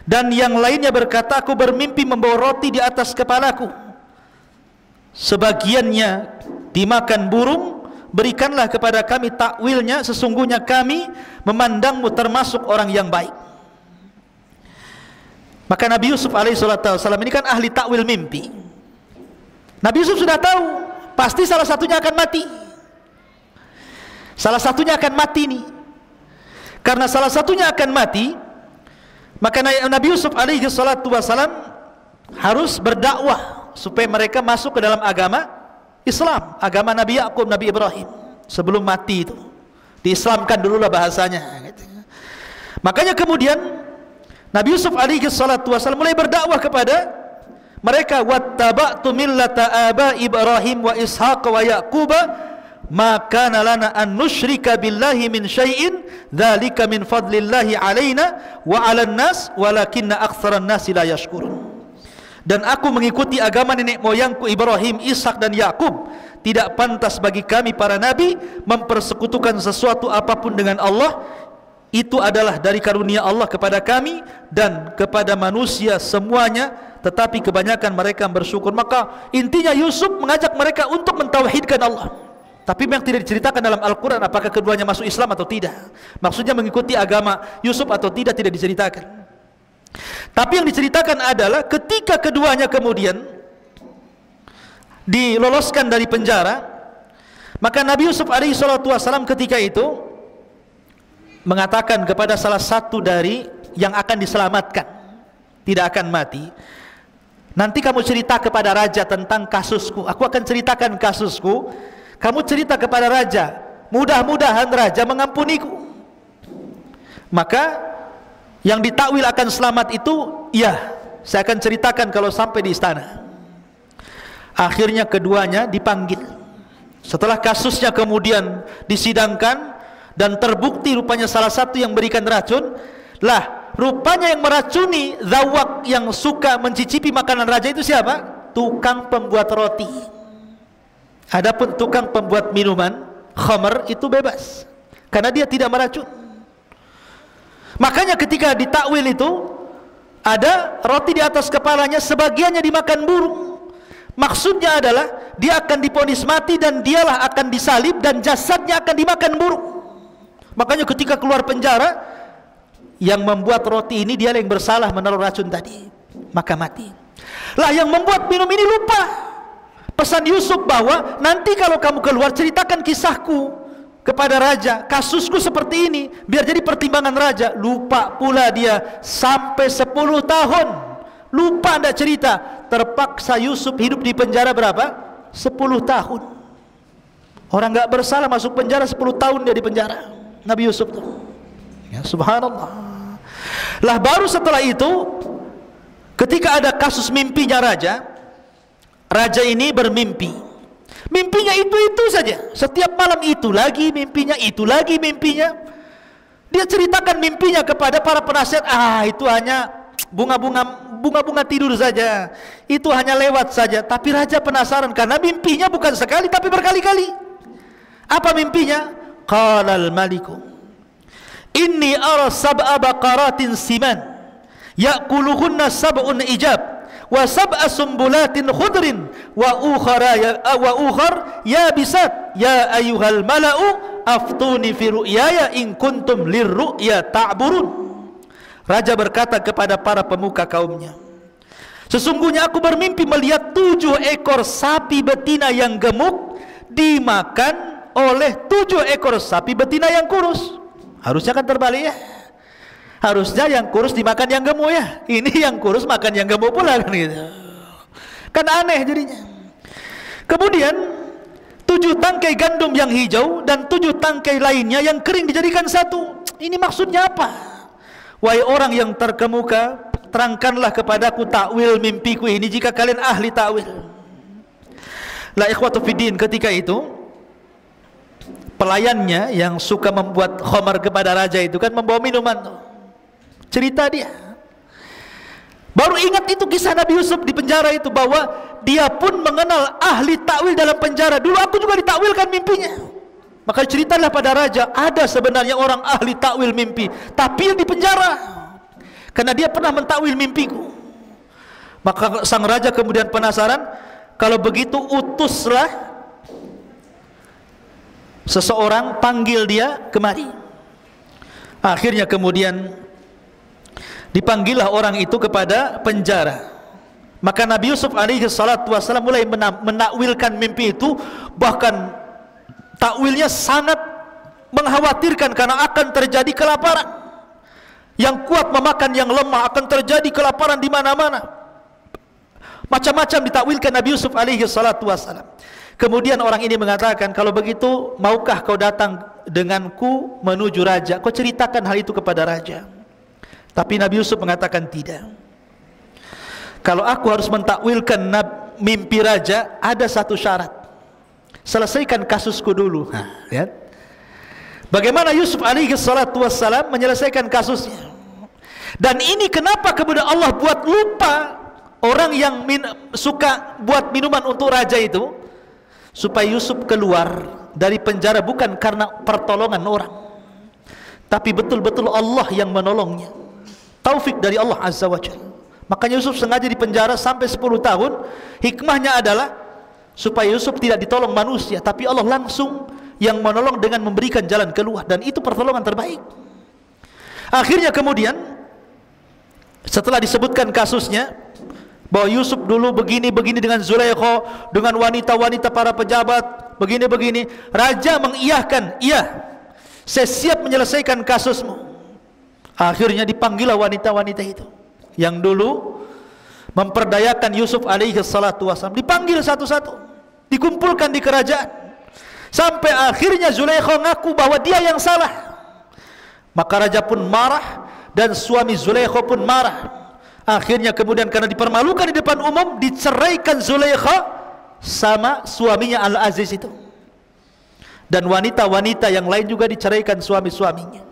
dan yang lainnya berkata aku bermimpi membawa roti di atas kepalaku, sebagiannya dimakan burung, berikanlah kepada kami takwilnya, sesungguhnya kami memandangmu termasuk orang yang baik. Maka Nabi Yusuf alaihissalam ini kan ahli takwil mimpi. Nabi Yusuf sudah tahu pasti salah satunya akan mati. Salah satunya akan mati nih. Karena salah satunya akan mati, maka Nabi Yusuf alaihissalam harus berdakwah supaya mereka masuk ke dalam agama Islam, agama Nabi Yakub, Nabi Ibrahim. Sebelum mati itu diislamkan dululah bahasanya. Makanya kemudian Nabi Yusuf alaihissalam mulai berdakwah kepada mereka, wattaba'tu millata abai Ibrahim wa Ishaq wa Yaquba ma kana lana an nusyrika billahi min syai'in dzalika min fadlillahi alaina wa 'alan nas walakinna aktsaran nasi la yashkurun. Dan aku mengikuti agama nenek moyangku Ibrahim, Ishak dan Yakub. Tidak pantas bagi kami para nabi mempersekutukan sesuatu apapun dengan Allah. Itu adalah dari karunia Allah kepada kami dan kepada manusia semuanya, tetapi kebanyakan mereka bersyukur. Maka intinya Yusuf mengajak mereka untuk mentauhidkan Allah. Tapi memang tidak diceritakan dalam Al-Quran apakah keduanya masuk Islam atau tidak. Maksudnya mengikuti agama Yusuf atau tidak diceritakan. Tapi yang diceritakan adalah ketika keduanya kemudian diloloskan dari penjara, maka Nabi Yusuf alaihissalam ketika itu mengatakan kepada salah satu dari yang akan diselamatkan, tidak akan mati, nanti kamu cerita kepada raja tentang kasusku, aku akan ceritakan kasusku, kamu cerita kepada raja, mudah-mudahan raja mengampuniku. Maka yang ditakwil akan selamat itu, ya, saya akan ceritakan kalau sampai di istana. Akhirnya keduanya dipanggil. Setelah kasusnya kemudian disidangkan dan terbukti rupanya salah satu yang berikan racun, lah rupanya yang meracuni zawak yang suka mencicipi makanan raja itu siapa? Tukang pembuat roti. Adapun tukang pembuat minuman khamr itu bebas karena dia tidak meracun. Makanya ketika ditakwil itu ada roti di atas kepalanya, sebagiannya dimakan burung. Maksudnya adalah dia akan divonis mati dan dialah akan disalib dan jasadnya akan dimakan burung. Makanya ketika keluar penjara, yang membuat roti ini dialah yang bersalah menaruh racun tadi, maka mati. Lah yang membuat minum ini lupa pesan Yusuf bahwa nanti kalau kamu keluar ceritakan kisahku kepada raja, kasusku seperti ini, biar jadi pertimbangan raja. Lupa pula dia sampai 10 tahun, lupa tidak cerita. terpaksa Yusuf hidup di penjara berapa? 10 tahun. Orang nggak bersalah masuk penjara 10 tahun dia di penjara. Nabi Yusuf tuh. Ya, subhanallah. Lah baru setelah itu, ketika ada kasus mimpinya raja, raja ini bermimpi. Mimpinya itu saja. Setiap malam itu lagi mimpinya, itu lagi mimpinya. Dia ceritakan mimpinya kepada para penasihat. Itu hanya bunga-bunga tidur saja. Itu hanya lewat saja. Tapi raja penasaran karena mimpinya bukan sekali tapi berkali-kali. Apa mimpinya? Qalal maliku, inni ara sab'a baqaratin siman ya'kuluhunna sab'un ijab wa sab'a sumbulatin khudrin wa ukhar yabisat ya ayyuhal mala'u aftuni fi ru'yaya in kuntum lirru'ya ta'burun. Raja berkata kepada para pemuka kaumnya, sesungguhnya aku bermimpi melihat 7 ekor sapi betina yang gemuk dimakan oleh 7 ekor sapi betina yang kurus. Harusnya kan terbalik ya. Harusnya yang kurus dimakan yang gemuk ya. Ini yang kurus makan yang gemuk pula kan gitu. Kan aneh jadinya. Kemudian 7 tangkai gandum yang hijau dan 7 tangkai lainnya yang kering dijadikan satu. Ini maksudnya apa? Wahai orang yang terkemuka, terangkanlah kepadaku takwil mimpiku ini jika kalian ahli takwil. La ikhwatu fiddin, ketika itu pelayannya yang suka membuat khamar kepada raja itu kan membawa minuman tuh. Cerita dia. Baru ingat itu kisah Nabi Yusuf di penjara itu, bahwa dia pun mengenal ahli takwil dalam penjara. Dulu aku juga ditakwilkan mimpinya. Maka ceritalah pada raja, ada sebenarnya orang ahli takwil mimpi, tapi di penjara. Karena dia pernah mentakwil mimpiku. Maka sang raja kemudian penasaran, kalau begitu utuslah seseorang, panggil dia kemari. Akhirnya kemudian dipanggillah orang itu kepada penjara. Maka Nabi Yusuf alaihi salatu wassalam mulai menakwilkan mimpi itu. Bahkan takwilnya sangat mengkhawatirkan karena akan terjadi kelaparan. Yang kuat memakan yang lemah, akan terjadi kelaparan di mana-mana. Macam-macam ditakwilkan Nabi Yusuf alaihi salatu wassalam. Kemudian orang ini mengatakan, kalau begitu maukah kau datang denganku menuju raja? Kau ceritakan hal itu kepada raja. Tapi Nabi Yusuf mengatakan tidak. Kalau aku harus mentakwilkan mimpi raja, ada satu syarat. Selesaikan kasusku dulu. Lihat. Bagaimana Yusuf alaihi salatu wassalam menyelesaikan kasusnya. Dan ini kenapa kemudian Allah buat lupa orang yang suka buat minuman untuk raja itu, supaya Yusuf keluar dari penjara bukan karena pertolongan orang, tapi betul-betul Allah yang menolongnya. Taufik dari Allah Azza wa Jalla. Makanya Yusuf sengaja di penjara sampai 10 tahun. Hikmahnya adalah supaya Yusuf tidak ditolong manusia, tapi Allah langsung yang menolong dengan memberikan jalan keluar. Dan itu pertolongan terbaik. Akhirnya kemudian setelah disebutkan kasusnya, bahwa Yusuf dulu begini-begini dengan Zulaikha, dengan wanita-wanita para pejabat, begini-begini, raja mengiyahkan, iya, saya siap menyelesaikan kasusmu. Akhirnya dipanggillah wanita-wanita itu yang dulu memperdayakan Yusuf alaihi salatu wassalam, dipanggil satu-satu, dikumpulkan di kerajaan, sampai akhirnya Zulaikha ngaku bahwa dia yang salah. Maka raja pun marah dan suami Zulaikha pun marah. Akhirnya kemudian karena dipermalukan di depan umum, diceraikan Zulaikha sama suaminya Al-Aziz itu. Dan wanita-wanita yang lain juga diceraikan suami-suaminya.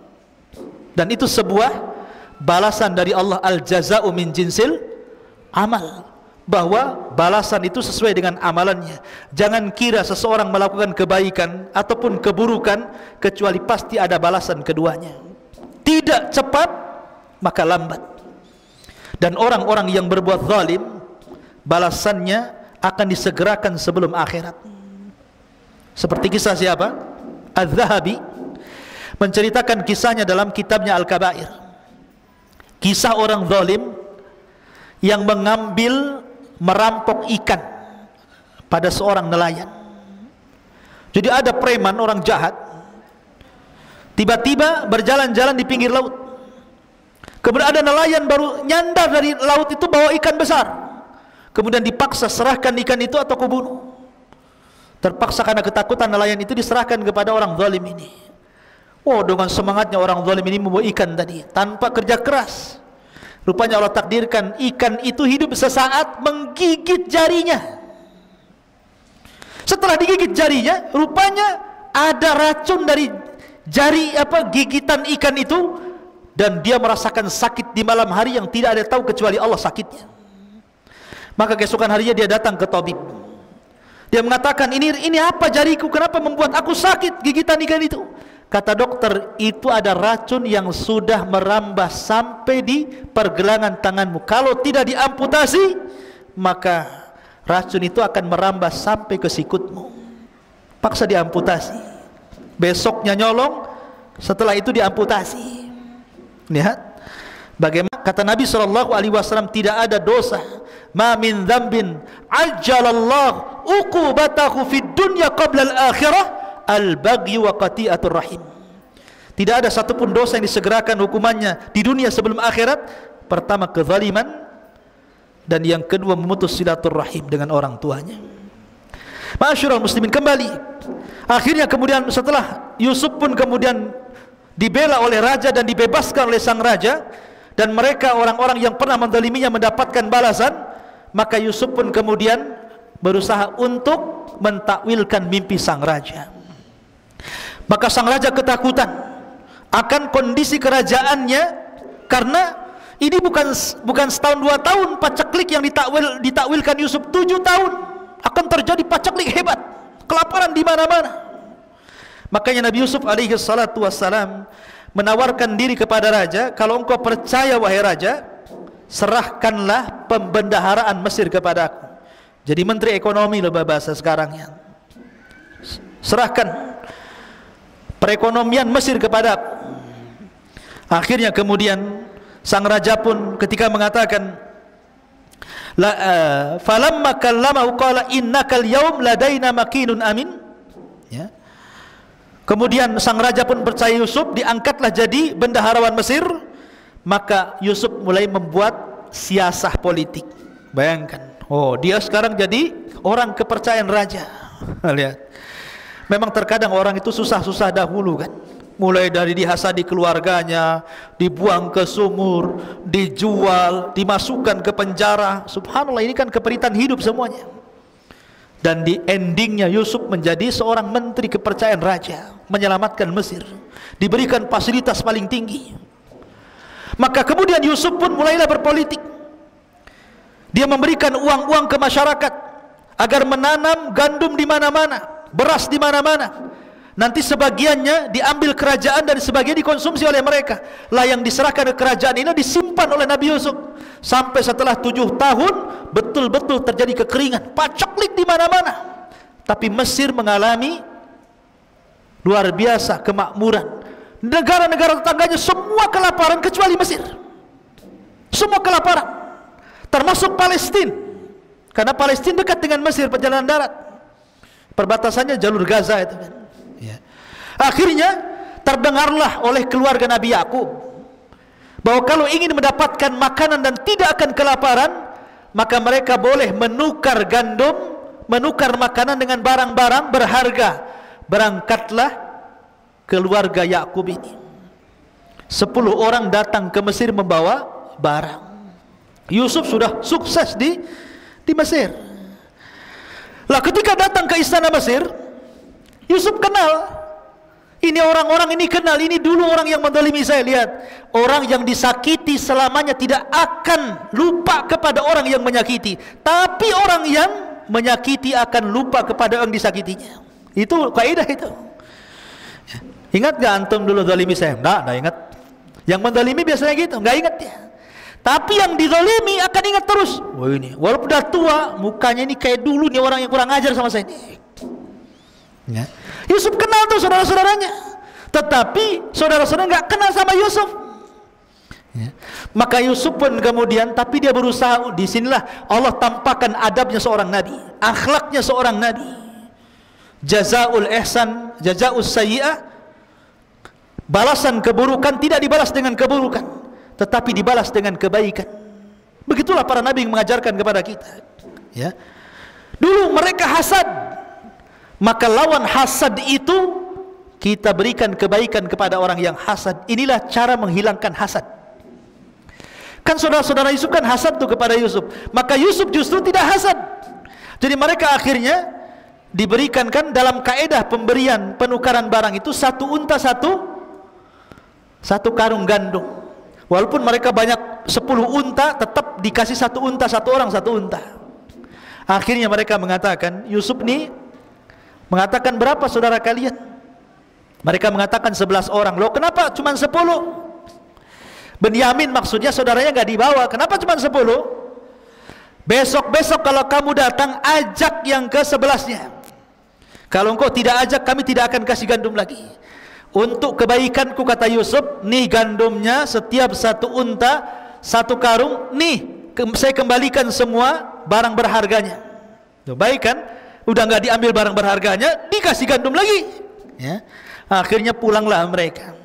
Dan itu sebuah balasan dari Allah, al-jaza'u min jinsil amal, bahwa balasan itu sesuai dengan amalannya. Jangan kira seseorang melakukan kebaikan ataupun keburukan kecuali pasti ada balasan keduanya. Tidak cepat maka lambat. Dan orang-orang yang berbuat zalim, balasannya akan disegerakan sebelum akhirat. Seperti kisah siapa? Az-Zahabi menceritakan kisahnya dalam kitabnya Al-Kabair. Kisah orang zalim yang merampok ikan pada seorang nelayan. Jadi ada preman, orang jahat, tiba-tiba berjalan-jalan di pinggir laut. Kemudian ada nelayan baru nyandar dari laut itu bawa ikan besar. kemudian dipaksa serahkan ikan itu atau kau bunuh. Terpaksa karena ketakutan nelayan itu diserahkan kepada orang zalim ini. Oh, dengan semangatnya orang zalim ini membawa ikan tadi tanpa kerja keras. Rupanya Allah takdirkan ikan itu hidup sesaat menggigit jarinya. Setelah digigit jarinya, rupanya ada racun dari gigitan ikan itu, dan dia merasakan sakit di malam hari yang tidak ada tahu kecuali Allah sakitnya. Maka keesokan harinya dia datang ke tabib. Dia mengatakan, ini apa jariku, kenapa membuat aku sakit gigitan ikan itu? Kata dokter, itu ada racun yang sudah merambah sampai di pergelangan tanganmu. Kalau tidak diamputasi, maka racun itu akan merambah sampai ke sikutmu. Paksa diamputasi. Besoknya nyolong, setelah itu diamputasi. Lihat bagaimana kata Nabi SAW, tidak ada dosa ma min dzambin ajjalallahu uqubatahu fid dunya qabla al-akhirah al-baghy wa qati'atur rahim. Tidak ada satupun dosa yang disegerakan hukumannya di dunia sebelum akhirat. Pertama kezaliman, dan yang kedua memutus silaturahim dengan orang tuanya. Ma'asyiral muslimin, kembali akhirnya kemudian setelah Yusuf pun kemudian dibela oleh raja dan dibebaskan oleh sang raja, dan mereka orang-orang yang pernah menzaliminya mendapatkan balasan, maka Yusuf pun kemudian berusaha untuk mentakwilkan mimpi sang raja. Maka sang raja ketakutan akan kondisi kerajaannya, karena ini bukan setahun 2 tahun paceklik yang ditakwilkan Yusuf, 7 tahun akan terjadi paceklik hebat, kelaparan di mana-mana. Makanya Nabi Yusuf alaihi salatu wassalam menawarkan diri kepada raja, kalau engkau percaya wahai raja, serahkanlah pembendaharaan Mesir kepada aku. Jadi menteri ekonomi loh bahasa sekarangnya. Serahkan perekonomian Mesir kepada aku. Akhirnya kemudian sang raja pun ketika mengatakan falamma kallamahu qala innakal yaum ladaina makinun amin, ya. Kemudian sang raja pun percaya Yusuf, diangkatlah jadi bendaharawan Mesir. Maka Yusuf mulai membuat siasah politik. Bayangkan, oh dia sekarang jadi orang kepercayaan raja. Lihat, memang terkadang orang itu susah-susah dahulu kan. Mulai dari dihasadi keluarganya, dibuang ke sumur, dijual, dimasukkan ke penjara. Subhanallah, ini kan keperitan hidup semuanya. Dan di endingnya Yusuf menjadi seorang menteri kepercayaan raja, menyelamatkan Mesir, diberikan fasilitas paling tinggi. Maka kemudian Yusuf pun mulailah berpolitik. Dia memberikan uang-uang ke masyarakat agar menanam gandum di mana-mana, beras di mana-mana. Nanti sebagiannya diambil kerajaan dan sebagian dikonsumsi oleh mereka. Lah yang diserahkan ke kerajaan ini disimpan oleh Nabi Yusuf sampai setelah 7 tahun betul-betul terjadi kekeringan, paceklik di mana-mana. Tapi Mesir mengalami luar biasa kemakmuran. Negara-negara tetangganya semua kelaparan kecuali Mesir. Semua kelaparan, termasuk Palestina. Karena Palestina dekat dengan Mesir, perjalanan darat. Perbatasannya jalur Gaza itu kan. Ya. Akhirnya terdengarlah oleh keluarga Nabi Yakub bahwa kalau ingin mendapatkan makanan dan tidak akan kelaparan, maka mereka boleh menukar gandum, menukar makanan dengan barang-barang berharga. Berangkatlah keluarga Yakub ini. 10 orang datang ke Mesir membawa barang. Yusuf sudah sukses di Mesir. Lah ketika datang ke istana Mesir, Yusuf kenal. Ini orang-orang ini kenal, ini dulu orang yang menzalimi saya. Lihat, orang yang disakiti selamanya tidak akan lupa kepada orang yang menyakiti, tapi orang yang menyakiti akan lupa kepada orang disakitinya. Itu kaidah itu. Ingat gak antum dulu zalimi saya? Nggak ingat. Yang menzalimi biasanya gitu, nggak ingat ya. Tapi yang dizalimi akan ingat terus. Wah ini, walaupun udah tua, mukanya ini kayak dulu nih orang yang kurang ajar sama saya ini. Ya. Yusuf kenal tuh saudara-saudaranya, tetapi saudara-saudara nggak kenal sama Yusuf. Ya. Maka Yusuf pun kemudian, tapi dia berusaha. Disinilah Allah tampakkan adabnya seorang nabi, akhlaknya seorang nabi. Jazaul ihsan, jazaus sayyi'ah, balasan keburukan tidak dibalas dengan keburukan, tetapi dibalas dengan kebaikan. Begitulah para nabi yang mengajarkan kepada kita. Ya. Dulu mereka hasad, maka lawan hasad itu kita berikan kebaikan kepada orang yang hasad. Inilah cara menghilangkan hasad. Kan saudara-saudara Yusuf kan hasad tuh kepada Yusuf, maka Yusuf justru tidak hasad. Jadi mereka akhirnya diberikan kan dalam kaedah pemberian penukaran barang itu satu unta satu karung gandum. Walaupun mereka banyak 10 unta, tetap dikasih satu unta, satu orang satu unta. Akhirnya mereka mengatakan, Yusuf nih mengatakan, berapa saudara kalian? Mereka mengatakan 11 orang. Loh kenapa cuma 10? Benyamin maksudnya saudaranya nggak dibawa. Kenapa cuma 10? Besok-besok kalau kamu datang, ajak yang ke-11-nya. Kalau engkau tidak ajak, kami tidak akan kasih gandum lagi. Untuk kebaikanku, kata Yusuf, nih gandumnya, setiap satu unta, satu karung, nih saya kembalikan semua barang berharganya. Tuh, baik kan? Udah nggak diambil barang berharganya, dikasih gandum lagi. Ya. Akhirnya pulanglah mereka.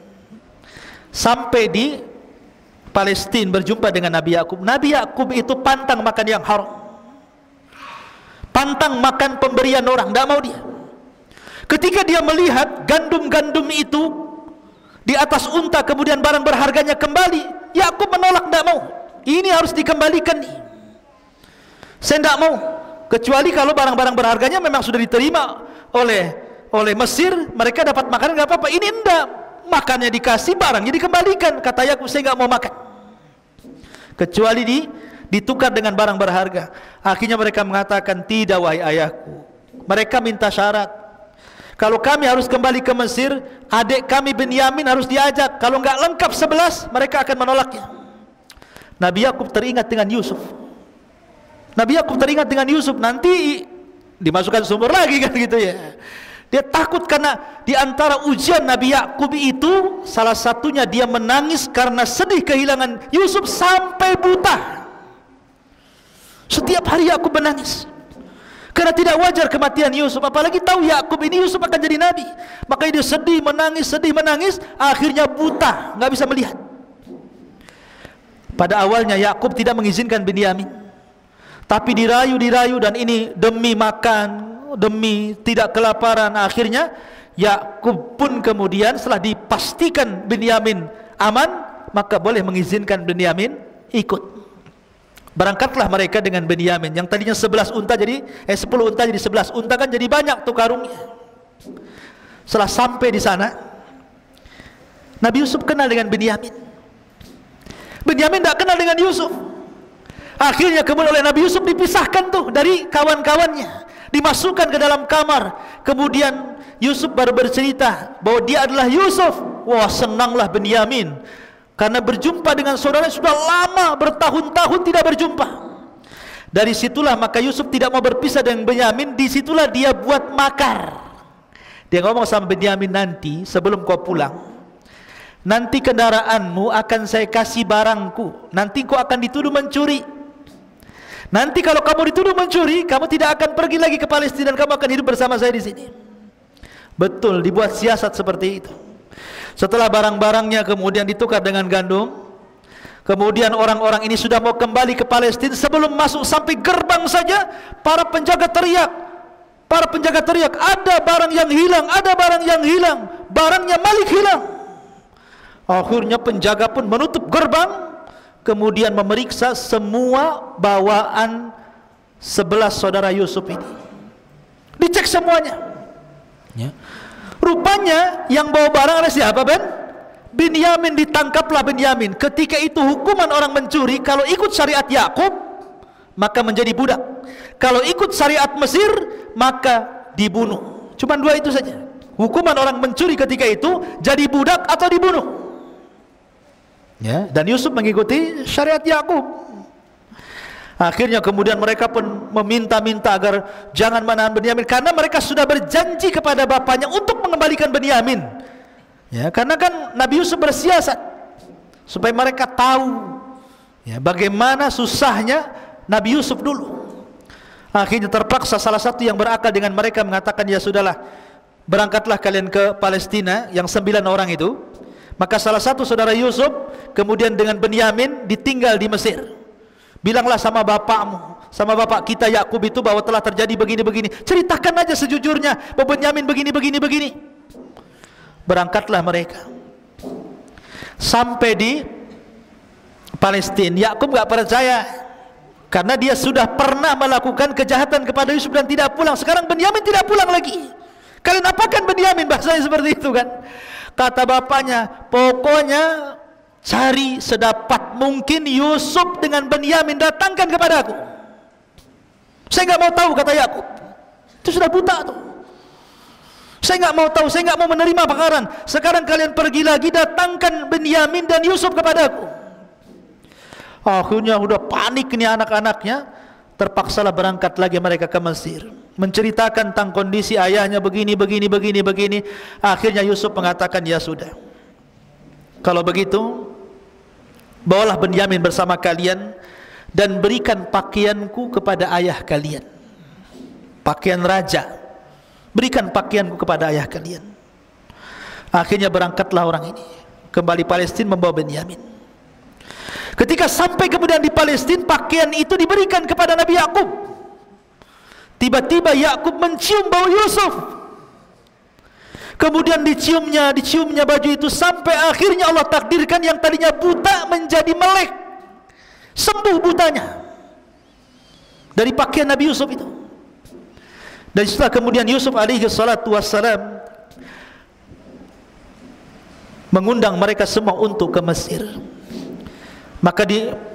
Sampai di Palestina berjumpa dengan Nabi Yakub. Nabi Yakub itu pantang makan yang haram, pantang makan pemberian orang, tidak mau dia. Ketika dia melihat gandum-gandum itu di atas unta, kemudian barang berharganya kembali, Yakub menolak, tidak mau. Ini harus dikembalikan nih. Saya tidak mau, kecuali kalau barang-barang berharganya memang sudah diterima oleh Mesir, mereka dapat makanan, nggak apa-apa. Ini enggak, makannya dikasih, barangnya dikembalikan. Kata Yakub, saya nggak mau makan kecuali ditukar dengan barang berharga. Akhirnya mereka mengatakan, tidak wahai ayahku. Mereka minta syarat, kalau kami harus kembali ke Mesir, adik kami Benyamin harus diajak. Kalau nggak lengkap 11, mereka akan menolaknya. Nabi Yakub teringat dengan Yusuf. Nabi Yakub teringat dengan Yusuf, nanti dimasukkan sumur lagi kan gitu ya. Dia takut karena di antara ujian Nabi Yakub itu salah satunya dia menangis karena sedih kehilangan Yusuf sampai buta. Setiap hari Yakub menangis karena tidak wajar kematian Yusuf, apalagi tahu Yakub ini Yusuf akan jadi nabi. Makanya dia sedih menangis, akhirnya buta, nggak bisa melihat. Pada awalnya Yakub tidak mengizinkan Benyamin, tapi dirayu dan ini demi makan, demi tidak kelaparan. Akhirnya Yakub pun kemudian setelah dipastikan Benyamin aman, maka boleh mengizinkan Benyamin ikut. Berangkatlah mereka dengan Benyamin yang tadinya 11 unta jadi 10 unta jadi 11 unta, kan jadi banyak tuh karungnya. Setelah sampai di sana, Nabi Yusuf kenal dengan Benyamin. Benyamin tidak kenal dengan Yusuf. Akhirnya kemudian oleh Nabi Yusuf dipisahkan tuh dari kawan-kawannya, dimasukkan ke dalam kamar. Kemudian Yusuf baru bercerita bahwa dia adalah Yusuf. Wah, senanglah Benyamin karena berjumpa dengan saudaranya, sudah lama bertahun-tahun tidak berjumpa. Dari situlah maka Yusuf tidak mau berpisah dengan Benyamin. Disitulah dia buat makar. Dia ngomong sama Benyamin, nanti sebelum kau pulang, nanti kendaraanmu akan saya kasih barangku, nanti kau akan dituduh mencuri. Nanti kalau kamu dituduh mencuri, kamu tidak akan pergi lagi ke Palestina, dan kamu akan hidup bersama saya di sini. Betul, dibuat siasat seperti itu. Setelah barang-barangnya kemudian ditukar dengan gandum, kemudian orang-orang ini sudah mau kembali ke Palestina. Sebelum masuk sampai gerbang saja, para penjaga teriak, ada barang yang hilang, ada barang yang hilang, barangnya Malik hilang. Akhirnya penjaga pun menutup gerbang, kemudian memeriksa semua bawaan 11 saudara Yusuf ini. Dicek semuanya. Ya. Rupanya yang bawa barang ada siapa, Ben? Benyamin. Ditangkaplah Benyamin. Ketika itu hukuman orang mencuri, kalau ikut syariat Yakub maka menjadi budak, kalau ikut syariat Mesir maka dibunuh. Cuma dua itu saja. Hukuman orang mencuri ketika itu jadi budak atau dibunuh. Ya, dan Yusuf mengikuti syariat Yakub. Akhirnya kemudian mereka pun meminta-minta agar jangan menahan Benyamin, karena mereka sudah berjanji kepada bapaknya untuk mengembalikan Benyamin. Ya, karena kan Nabi Yusuf bersiasat supaya mereka tahu ya bagaimana susahnya Nabi Yusuf dulu. Akhirnya terpaksa salah satu yang berakal dengan mereka mengatakan, ya sudahlah, berangkatlah kalian ke Palestina, yang 9 orang itu. Maka salah satu saudara Yusuf kemudian dengan Benyamin ditinggal di Mesir. Bilanglah sama bapakmu, sama bapak kita Yakub itu bahwa telah terjadi begini-begini. Ceritakan aja sejujurnya bahwa Benyamin begini. Berangkatlah mereka. Sampai di Palestina, Yakub gak percaya karena dia sudah pernah melakukan kejahatan kepada Yusuf dan tidak pulang. Sekarang Benyamin tidak pulang lagi. Kalian apakan Benyamin? Bahasanya seperti itu kan. Kata bapaknya, pokoknya cari sedapat mungkin Yusuf dengan Benyamin, datangkan kepada aku. Saya nggak mau tahu, kata Yakub. Itu sudah buta tuh. Saya nggak mau tahu, saya nggak mau menerima perkaran. Sekarang kalian pergi lagi, datangkan Benyamin dan Yusuf kepada aku. Akhirnya udah panik nih anak-anaknya. Terpaksalah berangkat lagi mereka ke Mesir, menceritakan tentang kondisi ayahnya begini. Akhirnya Yusuf mengatakan, ya sudah, kalau begitu bawalah Benyamin bersama kalian dan berikan pakaianku kepada ayah kalian, pakaian raja, berikan pakaianku kepada ayah kalian. Akhirnya berangkatlah orang ini kembali Palestina membawa Benyamin. Ketika sampai kemudian di Palestina, pakaian itu diberikan kepada Nabi Yakub. Tiba-tiba Yakub mencium bau Yusuf. Kemudian diciumnya baju itu sampai akhirnya Allah takdirkan yang tadinya buta menjadi melek, sembuh butanya dari pakaian Nabi Yusuf itu. Dan setelah kemudian Yusuf alaihi salatu wassalam mengundang mereka semua untuk ke Mesir. Maka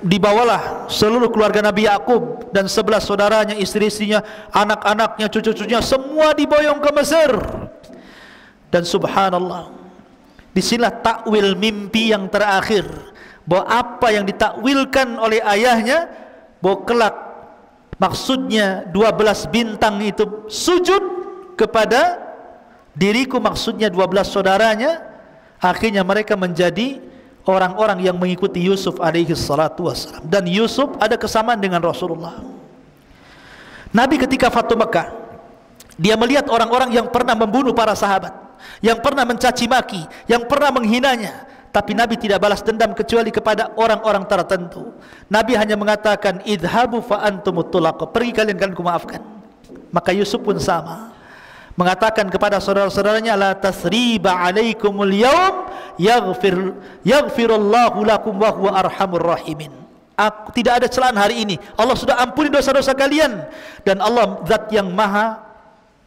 dibawalah seluruh keluarga Nabi Yakub dan 11 saudaranya, istri-istrinya, anak-anaknya, cucu-cucunya, semua diboyong ke Mesir. Dan subhanallah, disinilah takwil mimpi yang terakhir, bahwa apa yang ditakwilkan oleh ayahnya, bahwa kelak maksudnya 12 bintang itu sujud kepada diriku, maksudnya 12 saudaranya. Akhirnya mereka menjadi orang-orang yang mengikuti Yusuf alaihi salatu wassalam. Dan Yusuf ada kesamaan dengan Rasulullah. Nabi ketika Fatu Mekah, dia melihat orang-orang yang pernah membunuh para sahabat, yang pernah mencaci maki, yang pernah menghinanya. Tapi Nabi tidak balas dendam kecuali kepada orang-orang tertentu. Nabi hanya mengatakan, idhabu fa antumut tulaq, pergi kalian kumaafkan. Maka Yusuf pun sama, mengatakan kepada saudara-saudaranya, la tasriba alaikumul yaum yaghfirullahu lakum wa huwa arhamur rahimin. Tidak ada celaan hari ini, Allah sudah ampuni dosa-dosa kalian, dan Allah zat yang maha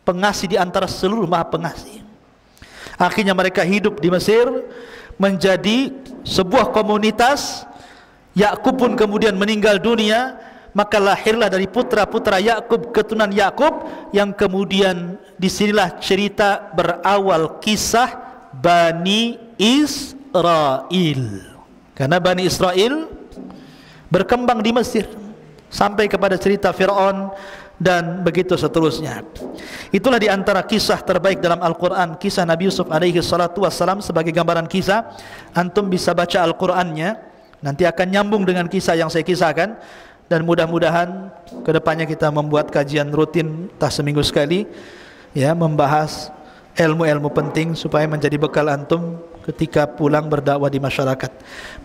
pengasih di antara seluruh maha pengasih. Akhirnya mereka hidup di Mesir menjadi sebuah komunitas. Yakub pun kemudian meninggal dunia, maka lahirlah dari putra-putra Yakub, keturunan Yakub, yang kemudian disinilah cerita berawal kisah Bani Israel. Karena Bani Israel berkembang di Mesir sampai kepada cerita Fir'aun dan begitu seterusnya. Itulah di antara kisah terbaik dalam Al-Quran, kisah Nabi Yusuf alaihi salatu wassalam. Sebagai gambaran kisah, antum bisa baca Al-Qurannya, nanti akan nyambung dengan kisah yang saya kisahkan. Dan mudah-mudahan kedepannya kita membuat kajian rutin, entah seminggu sekali, ya, membahas ilmu-ilmu penting supaya menjadi bekal antum ketika pulang berdakwah di masyarakat.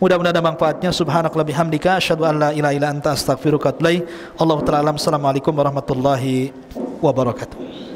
Mudah-mudahan ada manfaatnya. Subhanakallah bihamdika, asyhadu an la ilaha illa anta, astaghfiruka wa atubu ilaik. Allahu ta'ala alam. Assalamualaikum warahmatullahi wabarakatuh.